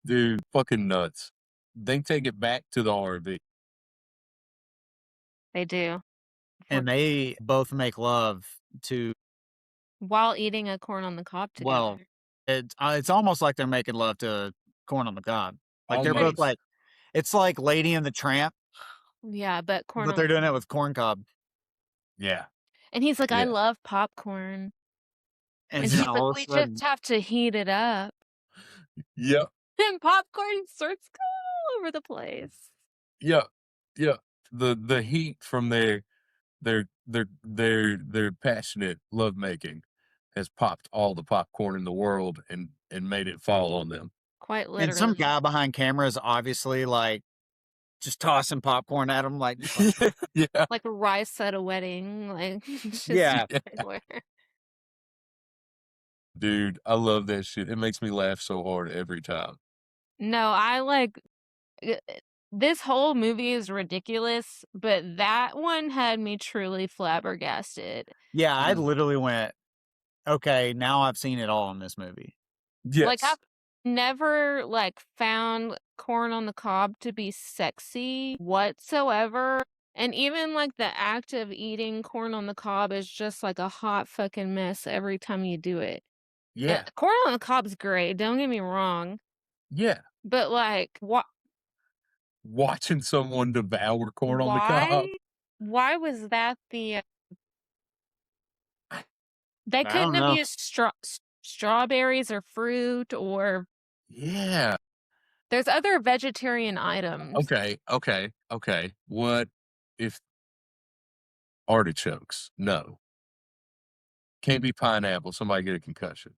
Dude, fucking nuts. They take it back to the RV. They do. And they both make love to, While eating a corn on the cob together. well, it's almost like they're making love to corn on the cob. Like they're both Almost. like, it's like Lady and the Tramp, Yeah, but corn but on they're the doing it cob. with corn cob. Yeah. And he's like, I Yeah. love popcorn. And And then she's like, all of we a sudden, just have to heat it up. Yep. And popcorn starts all over the place. Yep. Yep. The heat from their passionate lovemaking has popped all the popcorn in the world and made it fall on them. Quite literally. and some guy behind camera is obviously like just tossing popcorn at him, like, Yeah. Like a rice at a wedding. Like, just Yeah. everywhere. Dude, I love that shit. It makes me laugh so hard every time. No, I like this whole movie is ridiculous, but that one had me truly flabbergasted. Yeah, I literally went, okay, now I've seen it all in this movie. Yes. Like I've never like found corn on the cob to be sexy whatsoever. And even like the act of eating corn on the cob is just like a hot fucking mess every time you do it. Yeah. Corn on the cob's great, don't get me wrong. Yeah. But like Watching someone devour corn on the cob. why was that the they I couldn't don't have know. used strawberries or fruit, or Yeah. there's other vegetarian items. Okay. What if artichokes? No. Can't be pineapple. Somebody get a concussion.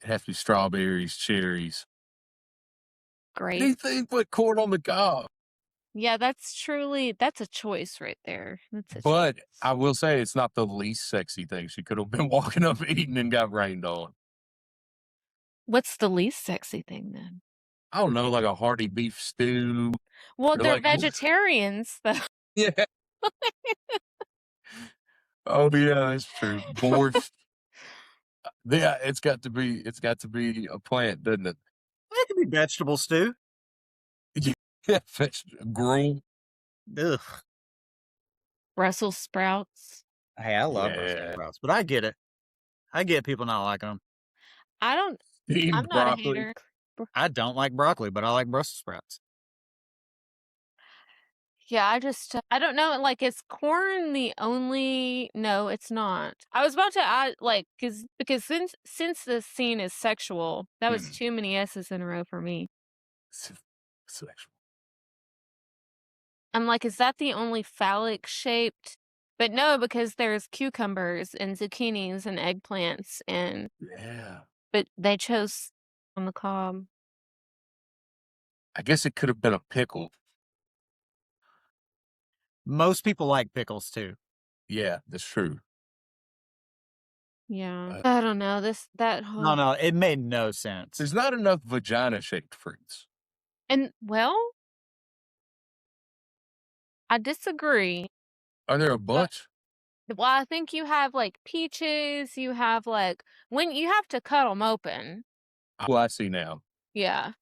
It has to be strawberries, cherries. Great. Anything but corn on the cob. Yeah, that's a choice right there. That's a But choice. I will say it's not the least sexy thing she could have been walking up eating and got rained on. What's the least sexy thing then? I don't know, like a hearty beef stew. Well, Or they're like- vegetarians though. Yeah. Oh yeah, that's true. Borscht. Yeah, it's got to be a plant, doesn't it? That could be vegetable stew. Yeah, gruel. Ugh. Brussels sprouts. Hey, I love Brussels Yeah. sprouts, but I get it. I get people not liking them. I'm Steamed not a broccoli. hater. I don't like broccoli, but I like Brussels sprouts. Yeah, I don't know, like, is corn the only No, it's not. I was about to add, like, because since this scene is sexual, that was too many S's in a row for me. Sexual. I'm like, is that the only phallic shaped? But no, because there's cucumbers and zucchinis and eggplants and Yeah. but they chose on the cob. I guess it could have been a pickle. Most people like pickles too. Yeah, that's true. Yeah. I don't know. No, it made no sense. There's not enough vagina-shaped fruits. And well, I disagree. Are there a bunch? Well, I think you have like peaches, you have like when you have to cut them open. Oh, I see now. Yeah. I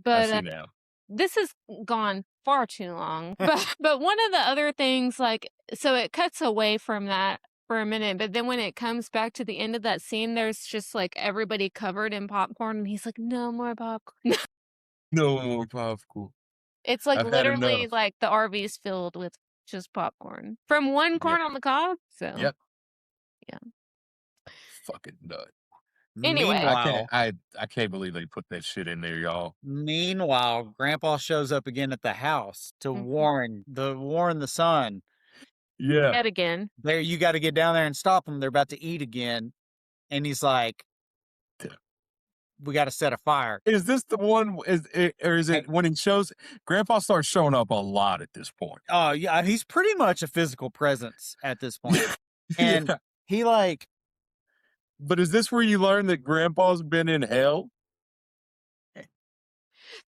But see now. this has gone far too long. But one of the other things, like, so it cuts away from that for a minute, but then when it comes back to the end of that scene, there's just like everybody covered in popcorn, and he's like, "No more popcorn." No more popcorn. It's like I've had literally enough. like the RV's filled with just popcorn from one corn on the cob. So Yep. yeah. Fucking nut. Anyway. Meanwhile, I can't believe they put that shit in there, y'all. Meanwhile, Grandpa shows up again at the house to warn the son. Yeah. Yet again. There, you got to get down there and stop them. They're about to eat again, and he's like, "We got to set a fire." Is this the one? Or is it when he shows? Grandpa starts showing up a lot at this point. Oh yeah, he's pretty much a physical presence at this point, and Yeah. he like. But is this where you learn that Grandpa's been in hell?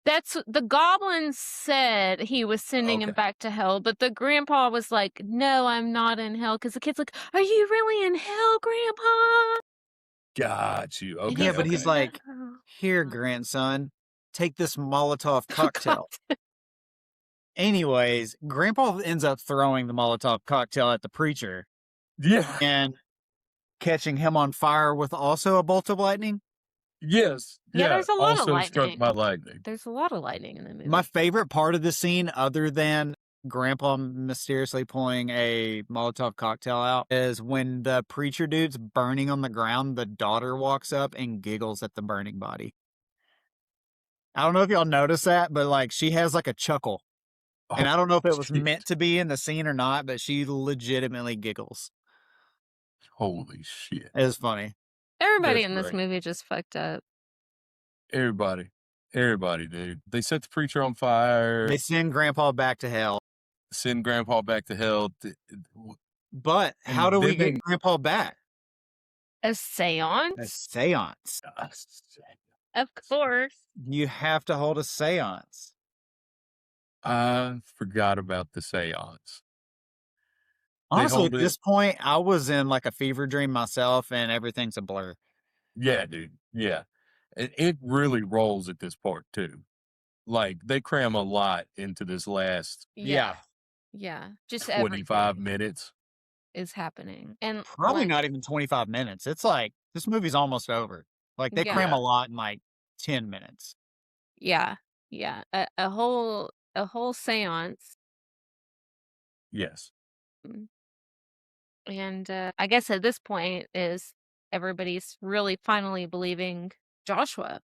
That's the goblin said he was sending him back to hell, but the grandpa was like, "No, I'm not in hell." Because the kid's like, "Are you really in hell, Grandpa?" Got you. Okay. Yeah, but he's like, "Here, grandson, take this Molotov cocktail." Anyways, Grandpa ends up throwing the Molotov cocktail at the preacher. Yeah. And catching him on fire with also a bolt of lightning. Yes. Yeah, there's a lot of also lightning. struck by lightning. There's a lot of lightning in the movie. My favorite part of the scene, other than Grandpa mysteriously pulling a Molotov cocktail out, is when the preacher dude's burning on the ground, the daughter walks up and giggles at the burning body. I don't know if y'all noticed that, but like she has like a chuckle. And I don't know if it was meant to be in the scene or not, but she legitimately giggles. Holy shit. It was funny. Everybody in this movie just fucked up. Everybody, dude. They set the preacher on fire. They send Grandpa back to hell. Send Grandpa back to hell. But how do we get Grandpa back? A seance? A seance. Of course. You have to hold a seance. I forgot about the seance. Honestly, at this point, I was in like a fever dream myself, and everything's a blur. Yeah, dude. Yeah. It really rolls at this part, too. Like, they cram a lot into this last Yeah. Just 25 minutes. Is happening. And probably not even 25 minutes. It's like, this movie's almost over. Like, they cram a lot in like 10 minutes. Yeah. A whole seance. Yes. And I guess at this point is everybody's really finally believing Joshua.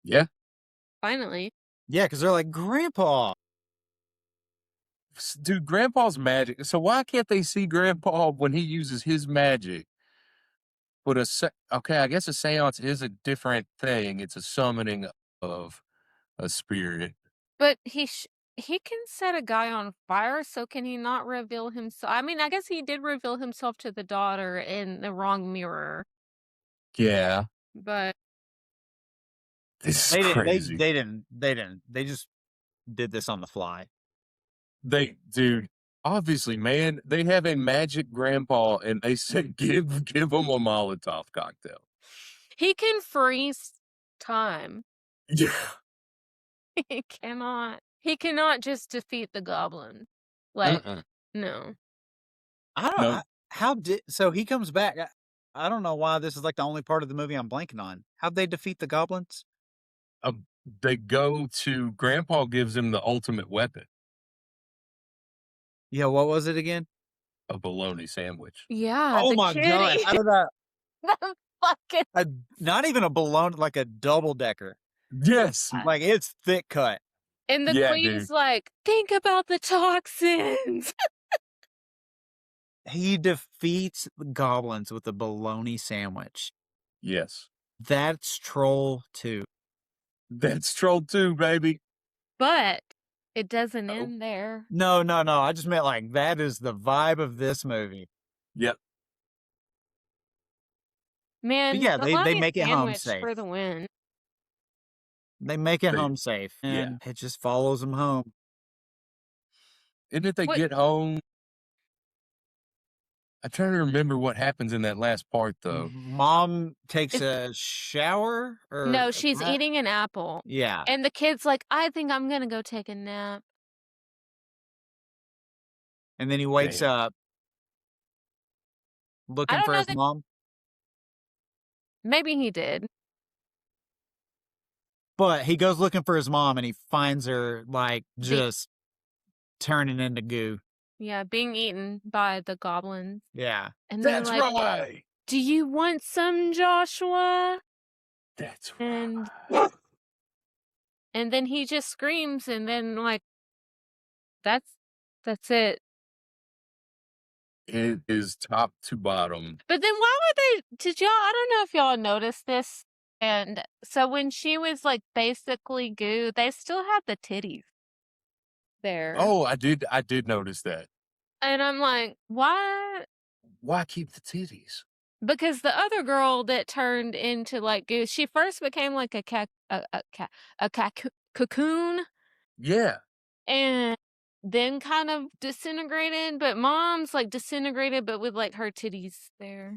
Yeah. Finally. Yeah, because they're like, Grandpa. Dude, Grandpa's magic. So why can't they see Grandpa when he uses his magic? But okay, I guess a seance is a different thing. It's a summoning of a spirit. But he can set a guy on fire, so can he not reveal himself? I mean, I guess he did reveal himself to the daughter in the wrong mirror. Yeah. But this is crazy. They didn't. They just did this on the fly. Dude, obviously, man, they have a magic grandpa, and they said give him a Molotov cocktail. He can freeze time. Yeah. He cannot just defeat the goblin. Like, no. I So he comes back. I don't know why this is like the only part of the movie I'm blanking on. How'd they defeat the goblins? They go to Grandpa gives him the ultimate weapon, Yeah, what was it again? a bologna sandwich. Yeah, Oh the my god! kitty. How did that? The fucking Not even a bologna, like a double decker. Yes. Like it's thick cut. and the Yeah, queen's dude. like, think about the toxins. He defeats the goblins with a bologna sandwich. Yes. That's Troll 2. That's Troll 2, baby. But it doesn't Oh. end there. No. I just meant like that is the vibe of this movie. Yep. Man, yeah, the they bologna make it home sandwich safe. for the win. They make it They- home safe. yeah. And it just follows them home. Isn't it they What- get home? I'm trying to remember what happens in that last part, though. Mom takes a shower? Or No, a she's bath? eating an apple. Yeah. And the kid's like, I think I'm going to go take a nap. And then he wakes Damn. up looking don't for know his that- mom. Maybe he did. But he goes looking for his mom and he finds her like just turning into goo. Yeah, being eaten by the goblins. Yeah. And they're That's like, right. do you want some, Joshua? That's And- right. And then he just screams, and then like, that's it. It is top to bottom. But then why would they? Did y'all? I don't know if y'all noticed this. And so when she was like basically goo, they still had the titties there. Oh, I did notice that. And I'm like, why? Why keep the titties? Because the other girl that turned into like goo, she first became like a cocoon, Yeah. and then kind of disintegrated. But mom's like disintegrated, but with like her titties there.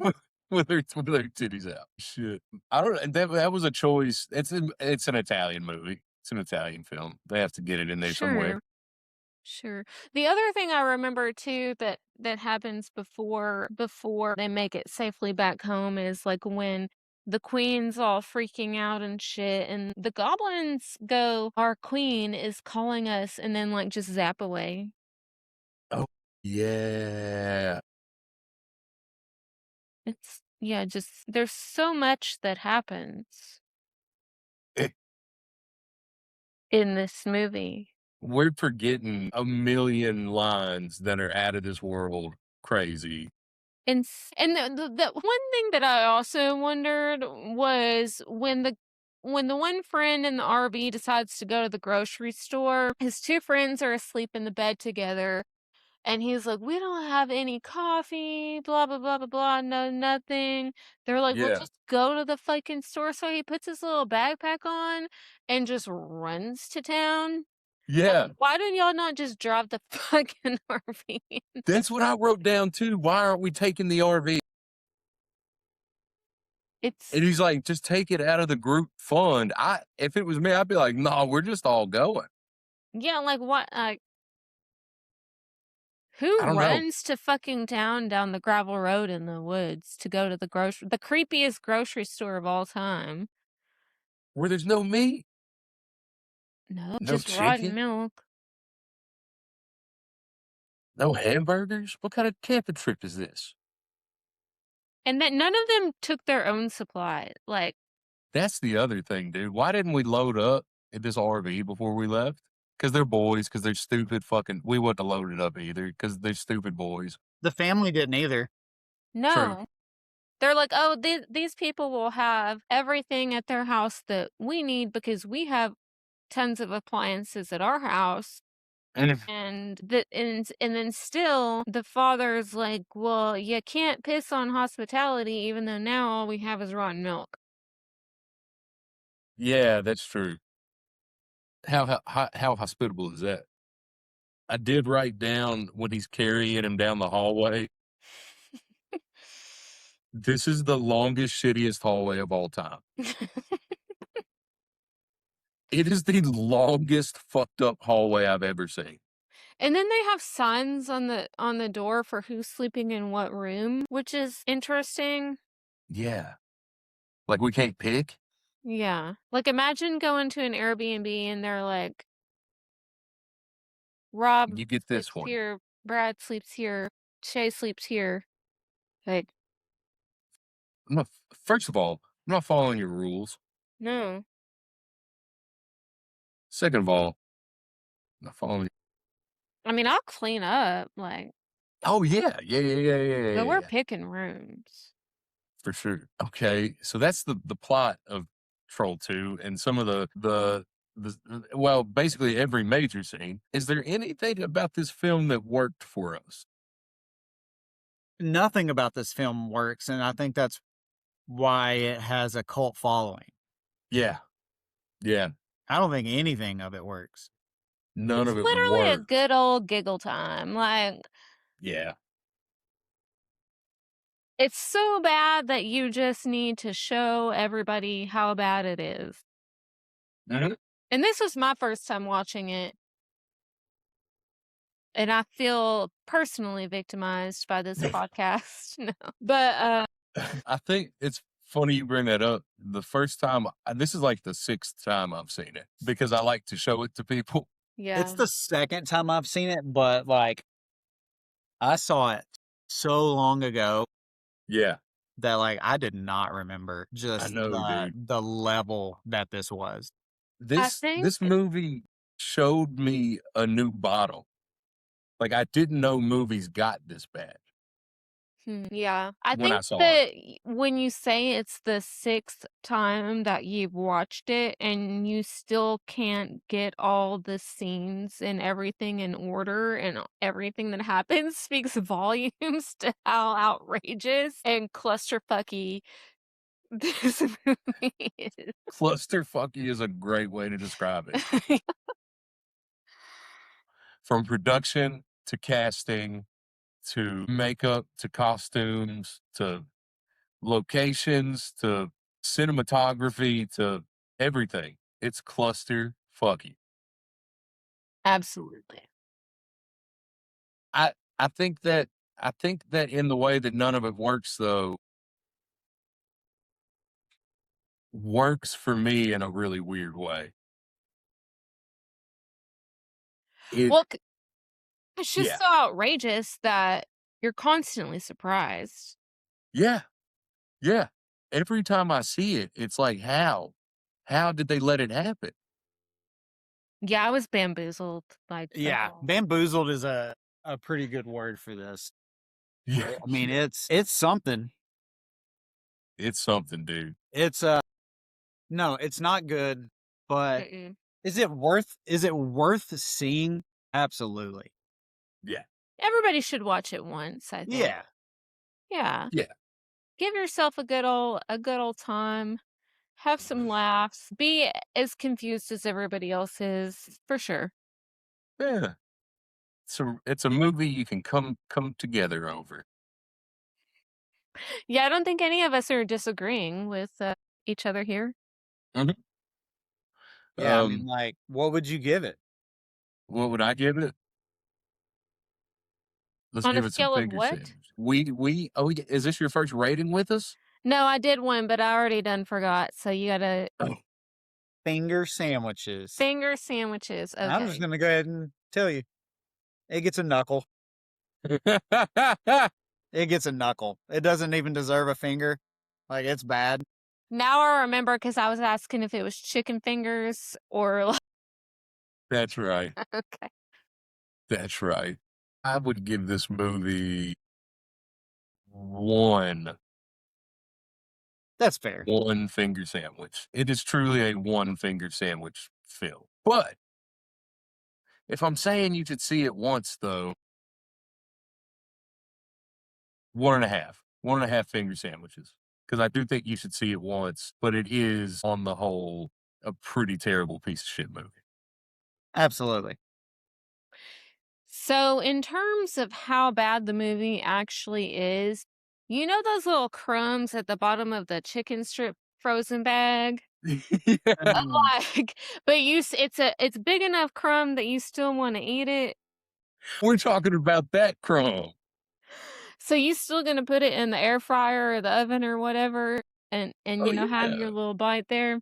With her titties out. Shit. I don't. That was a choice. It's an Italian movie. It's an Italian film. They have to get it in there somewhere. Sure. The other thing I remember too that happens before they make it safely back home is like when the queen's all freaking out and shit, and the goblins go, "Our queen is calling us," and then like just zap away. Yeah. It's just there's so much that happens Eh. in this movie. We're forgetting a million lines that are out of this world. Crazy. And the one thing that I also wondered was when the one friend in the RV decides to go to the grocery store, his two friends are asleep in the bed together, and he's like, "We don't have any coffee, blah blah blah blah blah, no nothing." They're like, "Well, Yeah. just go to the fucking store." So he puts his little backpack on and just runs to town. Yeah. Why didn't y'all not just drive the fucking RV? That's what I wrote down too. Why aren't we taking the RV? It's And he's like, just take it out of the group fund. If it was me, I'd be like, no, we're just all going. yeah, like what? Who I don't know. runs to fucking town down the gravel road in the woods to go to the creepiest grocery store of all time? Where there's no meat. No, No just rotten chicken? milk. No hamburgers? What kind of camping trip is this? And that none of them took their own supply. Like, That's the other thing, dude. Why didn't we load up at this RV before we left? Because they're boys, because they're stupid fucking... We wouldn't have loaded up either, because they're stupid boys. The family didn't either. no. They're like, oh, these people will have everything at their house that we need because we have tons of appliances at our house. And And then still the father's like, well, you can't piss on hospitality, even though now all we have is rotten milk. yeah, that's true. How hospitable is that? I did write down when he's carrying him down the hallway. This is the longest, shittiest hallway of all time. It is the longest fucked up hallway I've ever seen. And then they have signs on the door for who's sleeping in what room, which is interesting. Yeah. Like we can't pick? Yeah. Like imagine going to an Airbnb and they're like, Rob You get this sleeps one. here, Brad sleeps here, Shea sleeps here. Like, First of all, I'm not following your rules. no. Second of all, I'm not following. I mean, I'll clean up, like, Oh yeah, yeah. but we're picking rooms. For sure. Okay, so that's the plot of Troll 2 and some of the well, basically every major scene. Is there anything about this film that worked for us? Nothing about this film works, and I think that's why it has a cult following. Yeah. Yeah. I don't think anything of it works. None It's of it literally a worked. good old giggle time. Like, Yeah. it's so bad that you just need to show everybody how bad it is. Mhm. And this was my first time watching it. And I feel personally victimized by this podcast. No. But I think it's funny you bring that up. The first time, this is like the 6th time I've seen it because I like to show it to people. yeah. It's the second time I've seen it, but like I saw it so long ago Yeah. that like I did not remember just know, dude. the level that this was. This think- movie showed me a new bottle. Like I didn't know movies got this bad. Yeah. I When I think saw that when you say it's the 6th time that you've watched it and you still can't get all the scenes and everything in order and everything that happens speaks volumes to how outrageous and clusterfucky this movie is. Clusterfucky is a great way to describe it. From production to casting to makeup to costumes to locations to cinematography to everything. It's clusterfucky. Absolutely. I think that in the way that none of it works though works for me in a really weird way. Well, it's just Yeah. so outrageous that you're constantly surprised. Yeah. Yeah. Every time I see it, it's like, how? How did they let it happen? Yeah, I was bamboozled. Like, Yeah, bamboozled is a pretty good word for this. Yeah. I mean, it's something. It's something, dude. It's no, it's not good, but mm-mm. is it worth seeing? Absolutely. Yeah. Everybody should watch it once, I think. Yeah. Yeah. Yeah. Give yourself a good old time. Have some laughs. Be as confused as everybody else is, for sure. Yeah. It's a movie you can come together over. Yeah, I don't think any of us are disagreeing with each other here. Yeah, I mean, like, what would you give it? What would I give it? Let's On a give it some scale of finger what? sandwich. Is this your first rating with us? No, I did one, but I already done forgot. So you gotta Finger sandwiches. finger sandwiches. Okay. I'm just gonna go ahead and tell you, it gets a knuckle. It gets a knuckle. It doesn't even deserve a finger. Like, it's bad. Now I remember because I was asking if it was chicken fingers or like, That's right. okay. That's right. I would give this movie one That's fair. finger sandwich. It is truly a one finger sandwich film. But if I'm saying you should see it once, though, 1.5. 1.5 finger sandwiches. Because I do think you should see it once, but it is, on the whole, a pretty terrible piece of shit movie. Absolutely. So, in terms of how bad the movie actually is, you know those little crumbs at the bottom of the chicken strip frozen bag? Mm. Like, but it's big enough crumb that you still want to eat it. We're talking about that crumb. So you still gonna put it in the air fryer or the oven or whatever and Oh, you know, have your yeah. little bite there?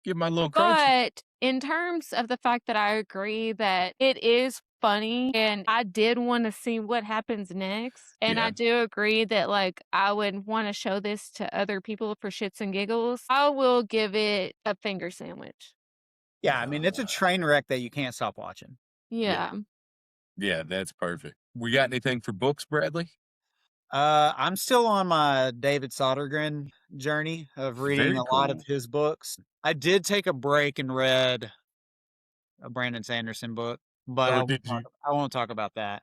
Get my little crunchy. But in terms of the fact that I agree that it is funny and I did want to see what happens next. And I Yeah. do agree that like I would want to show this to other people for shits and giggles. I will give it a finger sandwich. Yeah, I mean, it's a train wreck that you can't stop watching. Yeah. Yeah, that's perfect. We got anything for books, Bradley? I'm still on my David Sodergren journey of reading Very a lot of cool. his books. I did take a break and read a Brandon Sanderson book, but Oh, did you? I won't talk about that.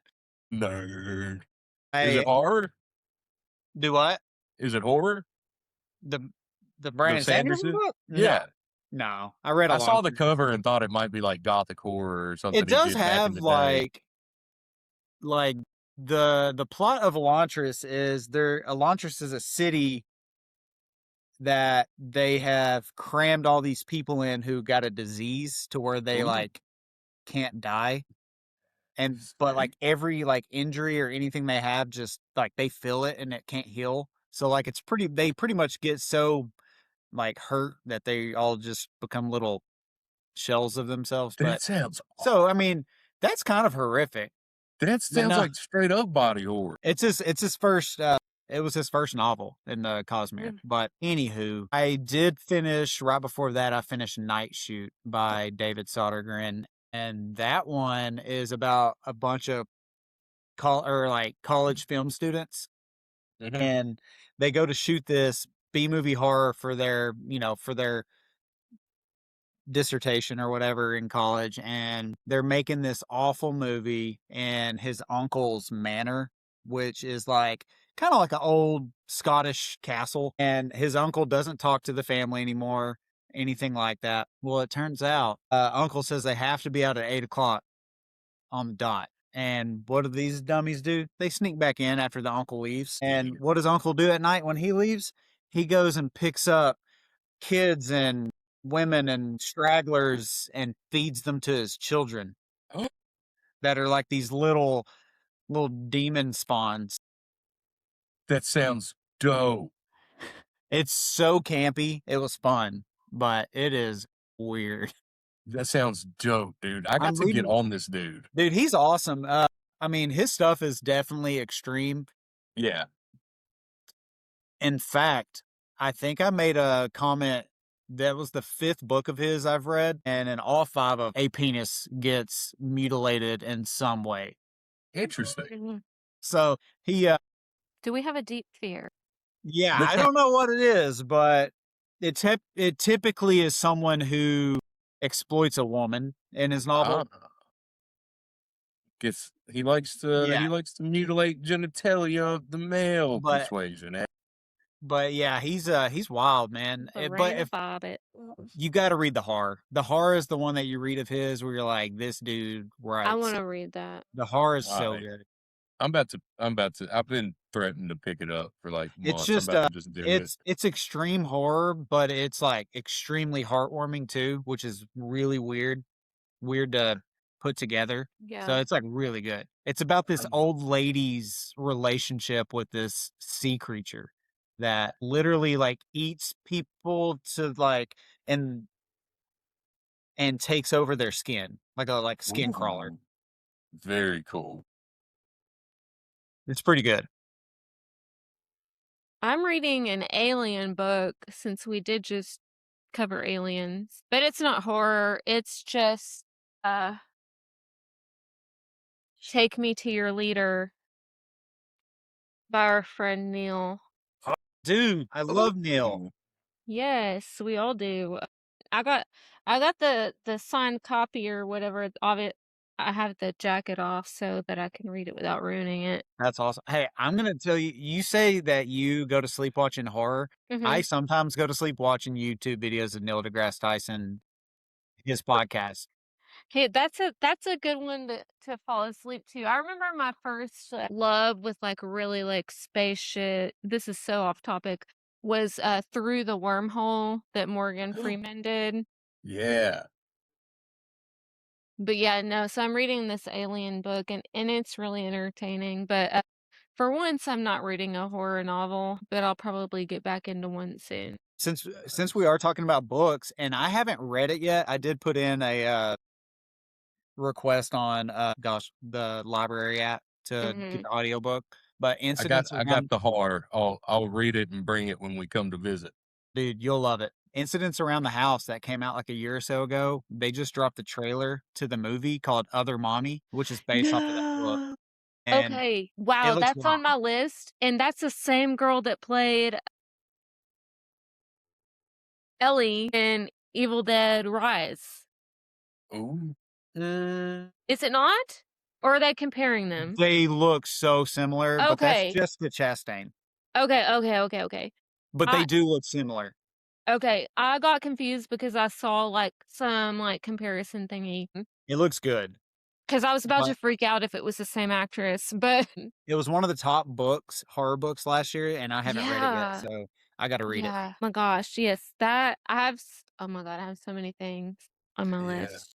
Nerd. Is I it horror? do what? Is it horror? The The Brandon Sanderson Sanderson? book? Yeah. No. I read a I long saw the cover and thought it might be like gothic horror or something It he does did back in have the day. like the plot of Elantris is Elantris is a city that they have crammed all these people in who got a disease to where they Ooh. like can't die. But like every like injury or anything they have, just like they feel it and it can't heal. So like they pretty much get so like hurt that they all just become little shells of themselves. That But sounds so I mean, that's kind of horrific. that But sounds no, like straight up body horror. it's his first it was his first novel in the Cosmere. But anywho, I did finish right before that. I finished Night Shoot by David Sodergren, and that one is about a bunch of college film students, and they go to shoot this B movie horror for their dissertation or whatever in college, and they're making this awful movie in his uncle's manor, which is like kind of like an old Scottish castle, and his uncle doesn't talk to the family anymore, anything like that. Well, it turns out uncle says they have to be out at 8 o'clock on the dot. And what do these dummies do? They sneak back in after the uncle leaves. And what does uncle do at night when he leaves? He goes and picks up kids and women and stragglers and feeds them to his children that are like these little demon spawns. That sounds dope. It's so campy. It was fun, but it is weird. That sounds dope, dude. I got I'm to get reading- on this dude. Dude, he's awesome. I mean, his stuff is definitely extreme. Yeah. In fact, I think I made a comment that was the 5th book of his I've read, and in all 5 of a penis gets mutilated in some way. Interesting. So he Do we have a deep fear? yeah, I don't know what it is, but it typically is someone who exploits a woman in his novel. He likes to Yeah. mutilate genitalia of the male But- persuasion. But yeah, he's wild, man. But if you got to read the horror. The horror is the one that you read of his where you're like, this dude writes. I want to read that. The horror is so Alright. good. I'm about to. I've been threatening to pick it up for like months. It's just I'm about to just do it. it's extreme horror, but it's like extremely heartwarming too, which is really weird to put together. Yeah. So it's like really good. It's about this old lady's relationship with this sea creature that literally like eats people to like and takes over their skin like a skin crawler. Ooh. Very cool. It's pretty good. I'm reading an alien book since we did just cover aliens, but it's not horror. It's just Take Me to Your Leader by our friend Neil. Dude, I love Neil. Yes, we all do. I got the signed copy or whatever of it. I have the jacket off so that I can read it without ruining it. That's awesome. Hey, I'm gonna tell you. You say that you go to sleep watching horror. Mhm. I sometimes go to sleep watching YouTube videos of Neil deGrasse Tyson, his podcast. Hey, that's a good one to fall asleep to. I remember my first love with like really like space shit. This is so off topic. Was Through the Wormhole that Morgan Freeman did. Yeah. But yeah, no, so I'm reading this alien book and it's really entertaining. But for once, I'm not reading a horror novel, but I'll probably get back into one soon. Since we are talking about books, and I haven't read it yet, I did put in a request on the library app to get the audiobook. But Incidents I Around got the horror. I'll read it and bring it when we come to visit. Dude, you'll love it. Incidents Around the House that came out like a year or so ago. They just dropped the trailer to the movie called Other Mommy, which is based off of that book. No. And Okay. it Wow, looks that's on wild. my list. And that's the same girl that played Ellie in Evil Dead Rise. Ooh. Is it not? Or are they comparing them? They look so similar, but that's Okay. just the Chastain. Okay. But I they do look similar. Okay, I got confused because I saw like some like comparison thingy. It looks good. Because I was about to But freak out if it was the same actress, but it was one of the top horror books last year, and I haven't read it yet, yeah, so I got to read it. yeah. My gosh, yes, that I have. Oh my god, I have so many things on my Yeah. list.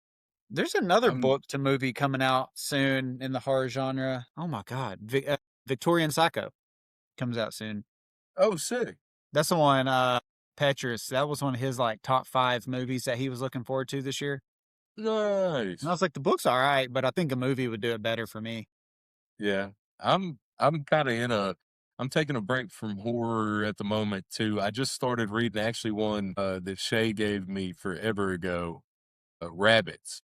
There's another I'm- book to movie coming out soon in the horror genre. Oh my god, Victorian Psycho comes out soon. Oh, sick. That's the one. Petrus. That was one of his like top 5 movies that he was looking forward to this year. Nice. And I was like, the book's all right, but I think a movie would do it better for me. Yeah. I'm kind of I'm taking a break from horror at the moment too. I just started reading actually one that Shea gave me forever ago, Rabbits.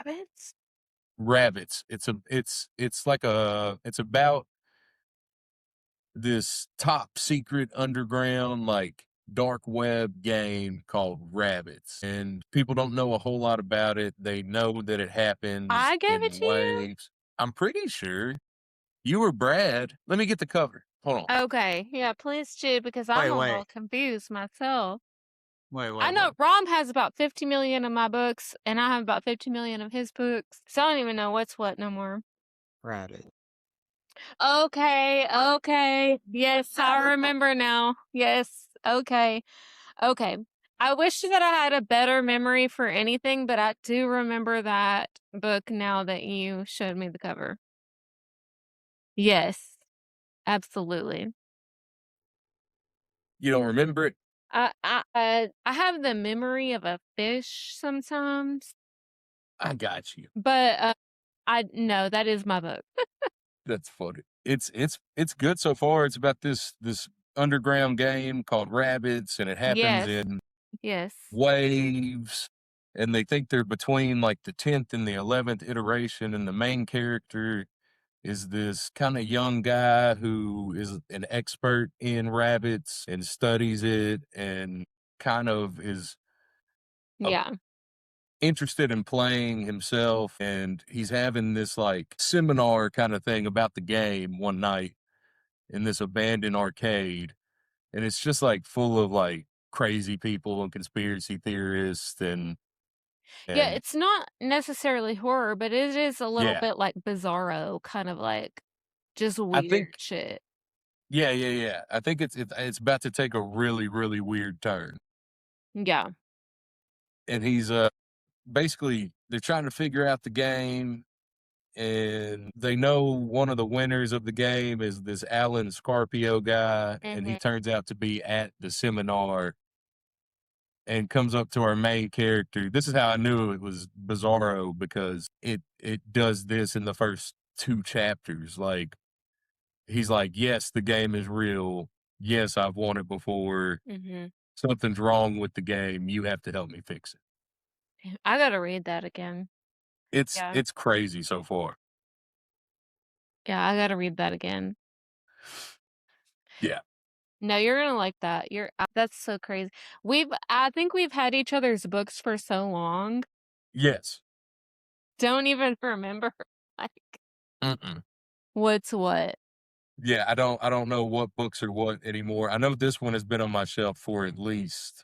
Rabbits? Rabbits. It's like it's about this top secret underground like dark web game called Rabbits, and people don't know a whole lot about it. They know that it happens I gave it in to you? waves. I'm pretty sure you were Brad. Let me get the cover. Hold on. Okay, yeah, please do because I'm a Wait. little confused myself. Wait. I know Rom has about 50 million of my books, and I have about 50 million of his books, so I don't even know what's what no more. Rabbit. Okay. Yes, I remember now. Yes, okay. I wish that I had a better memory for anything, but I do remember that book now that you showed me the cover. Yes, absolutely. You don't remember it? I have the memory of a fish sometimes, I got you. but I no, that is my book. That's funny. It's good so far. It's about this underground game called Rabbits, and it happens in Yes. waves, and they think they're between like the 10th and the 11th iteration, and the main character is this kind of young guy who is an expert in rabbits and studies it and kind of is Yeah. interested in playing himself, and he's having this like seminar kind of thing about the game one night in this abandoned arcade, and it's just like full of like crazy people and conspiracy theorists Yeah, and it's not necessarily horror, but it is a little yeah. bit like bizarro, kind of like just I weird think shit. yeah. I think it's about to take a really weird turn, Yeah. and he's basically they're trying to figure out the game, and they know one of the winners of the game is this Alan Scorpio guy, and he turns out to be at the seminar and comes up to our main character. This is how I knew it was Bizarro, because it does this in the first 2 chapters. Like, he's like, yes, the game is real. Yes, I've won it before. Something's wrong with the game. You have to help me fix it. I gotta read that again. Yeah. It's crazy so far. Yeah, I gotta read that again. Yeah. No, you're gonna like that. That's so crazy. I think we've had each other's books for so long. Yes. Don't even remember like Mm-mm. what's what. Yeah, I don't know what books are what anymore. I know this one has been on my shelf for at least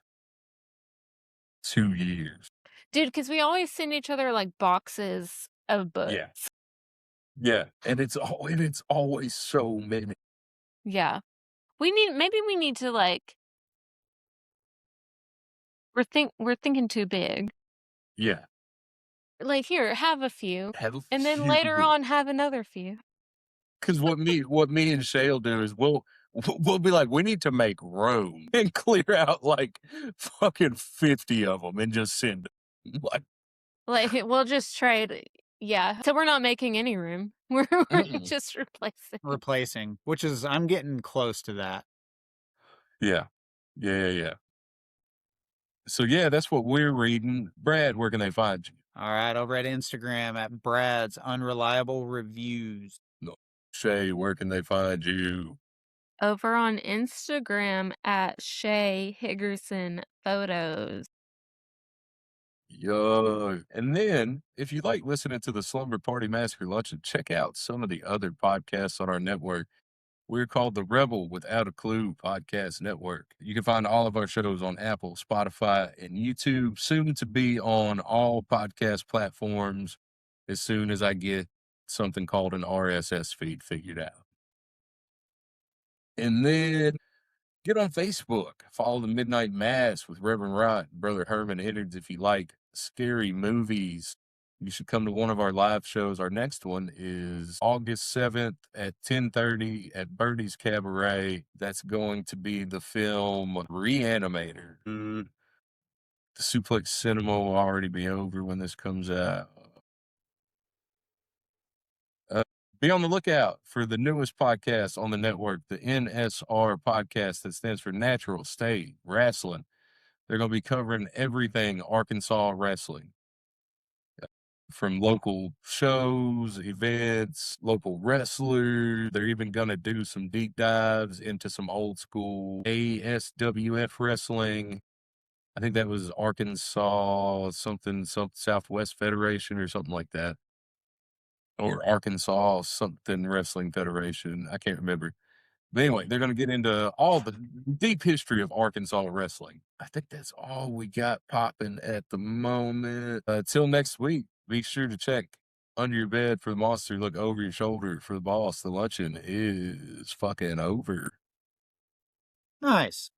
2 years. Dude, because we always send each other like boxes of books. Yeah. Yeah, and it's always so many. Yeah. Maybe we need to like we're thinking too big. Yeah. Like, here, have a few, Have a and then later few. on, have another few. Because what me and Shay will do is we'll be like, we need to make room and clear out like fucking 50 of them and just send them. Like, Like, we'll just trade. Yeah. So we're not making any room. We're mm-mm. just replacing. Replacing, which is I'm getting close to that. Yeah. Yeah. So yeah, that's what we're reading. Brad, where can they find you? All right, over at Instagram at Brad's Unreliable Reviews. No. Shay, where can they find you? Over on Instagram at Shea Higgerson Photos. Yo. And then, if you like listening to the Slumber Party Massacre Luncheon, check out some of the other podcasts on our network. We're called the Rebel Without a Clue Podcast Network. You can find all of our shows on Apple, Spotify, and YouTube, soon to be on all podcast platforms as soon as I get something called an RSS feed figured out. And then get on Facebook. Follow the Midnight Mass with Reverend Rod, Brother Herman Innards. If you like scary movies, you should come to one of our live shows. Our next one is August 7th at 10:30 at Birdie's Cabaret. That's going to be the film Reanimator. The Suplex Cinema will already be over when this comes out. Be on the lookout for the newest podcast on the network, the NSR podcast, that stands for Natural State Wrestling. They're going to be covering everything Arkansas wrestling, from local shows, events, local wrestlers. They're even going to do some deep dives into some old school ASWF wrestling. I think that was Arkansas something, some Southwest Federation or something like that. Or Arkansas something wrestling federation. I can't remember. But anyway, they're going to get into all the deep history of Arkansas wrestling. I think that's all we got popping at the moment. Till next week, be sure to check under your bed for the monster. Look over your shoulder for the boss. The luncheon is fucking over. Nice.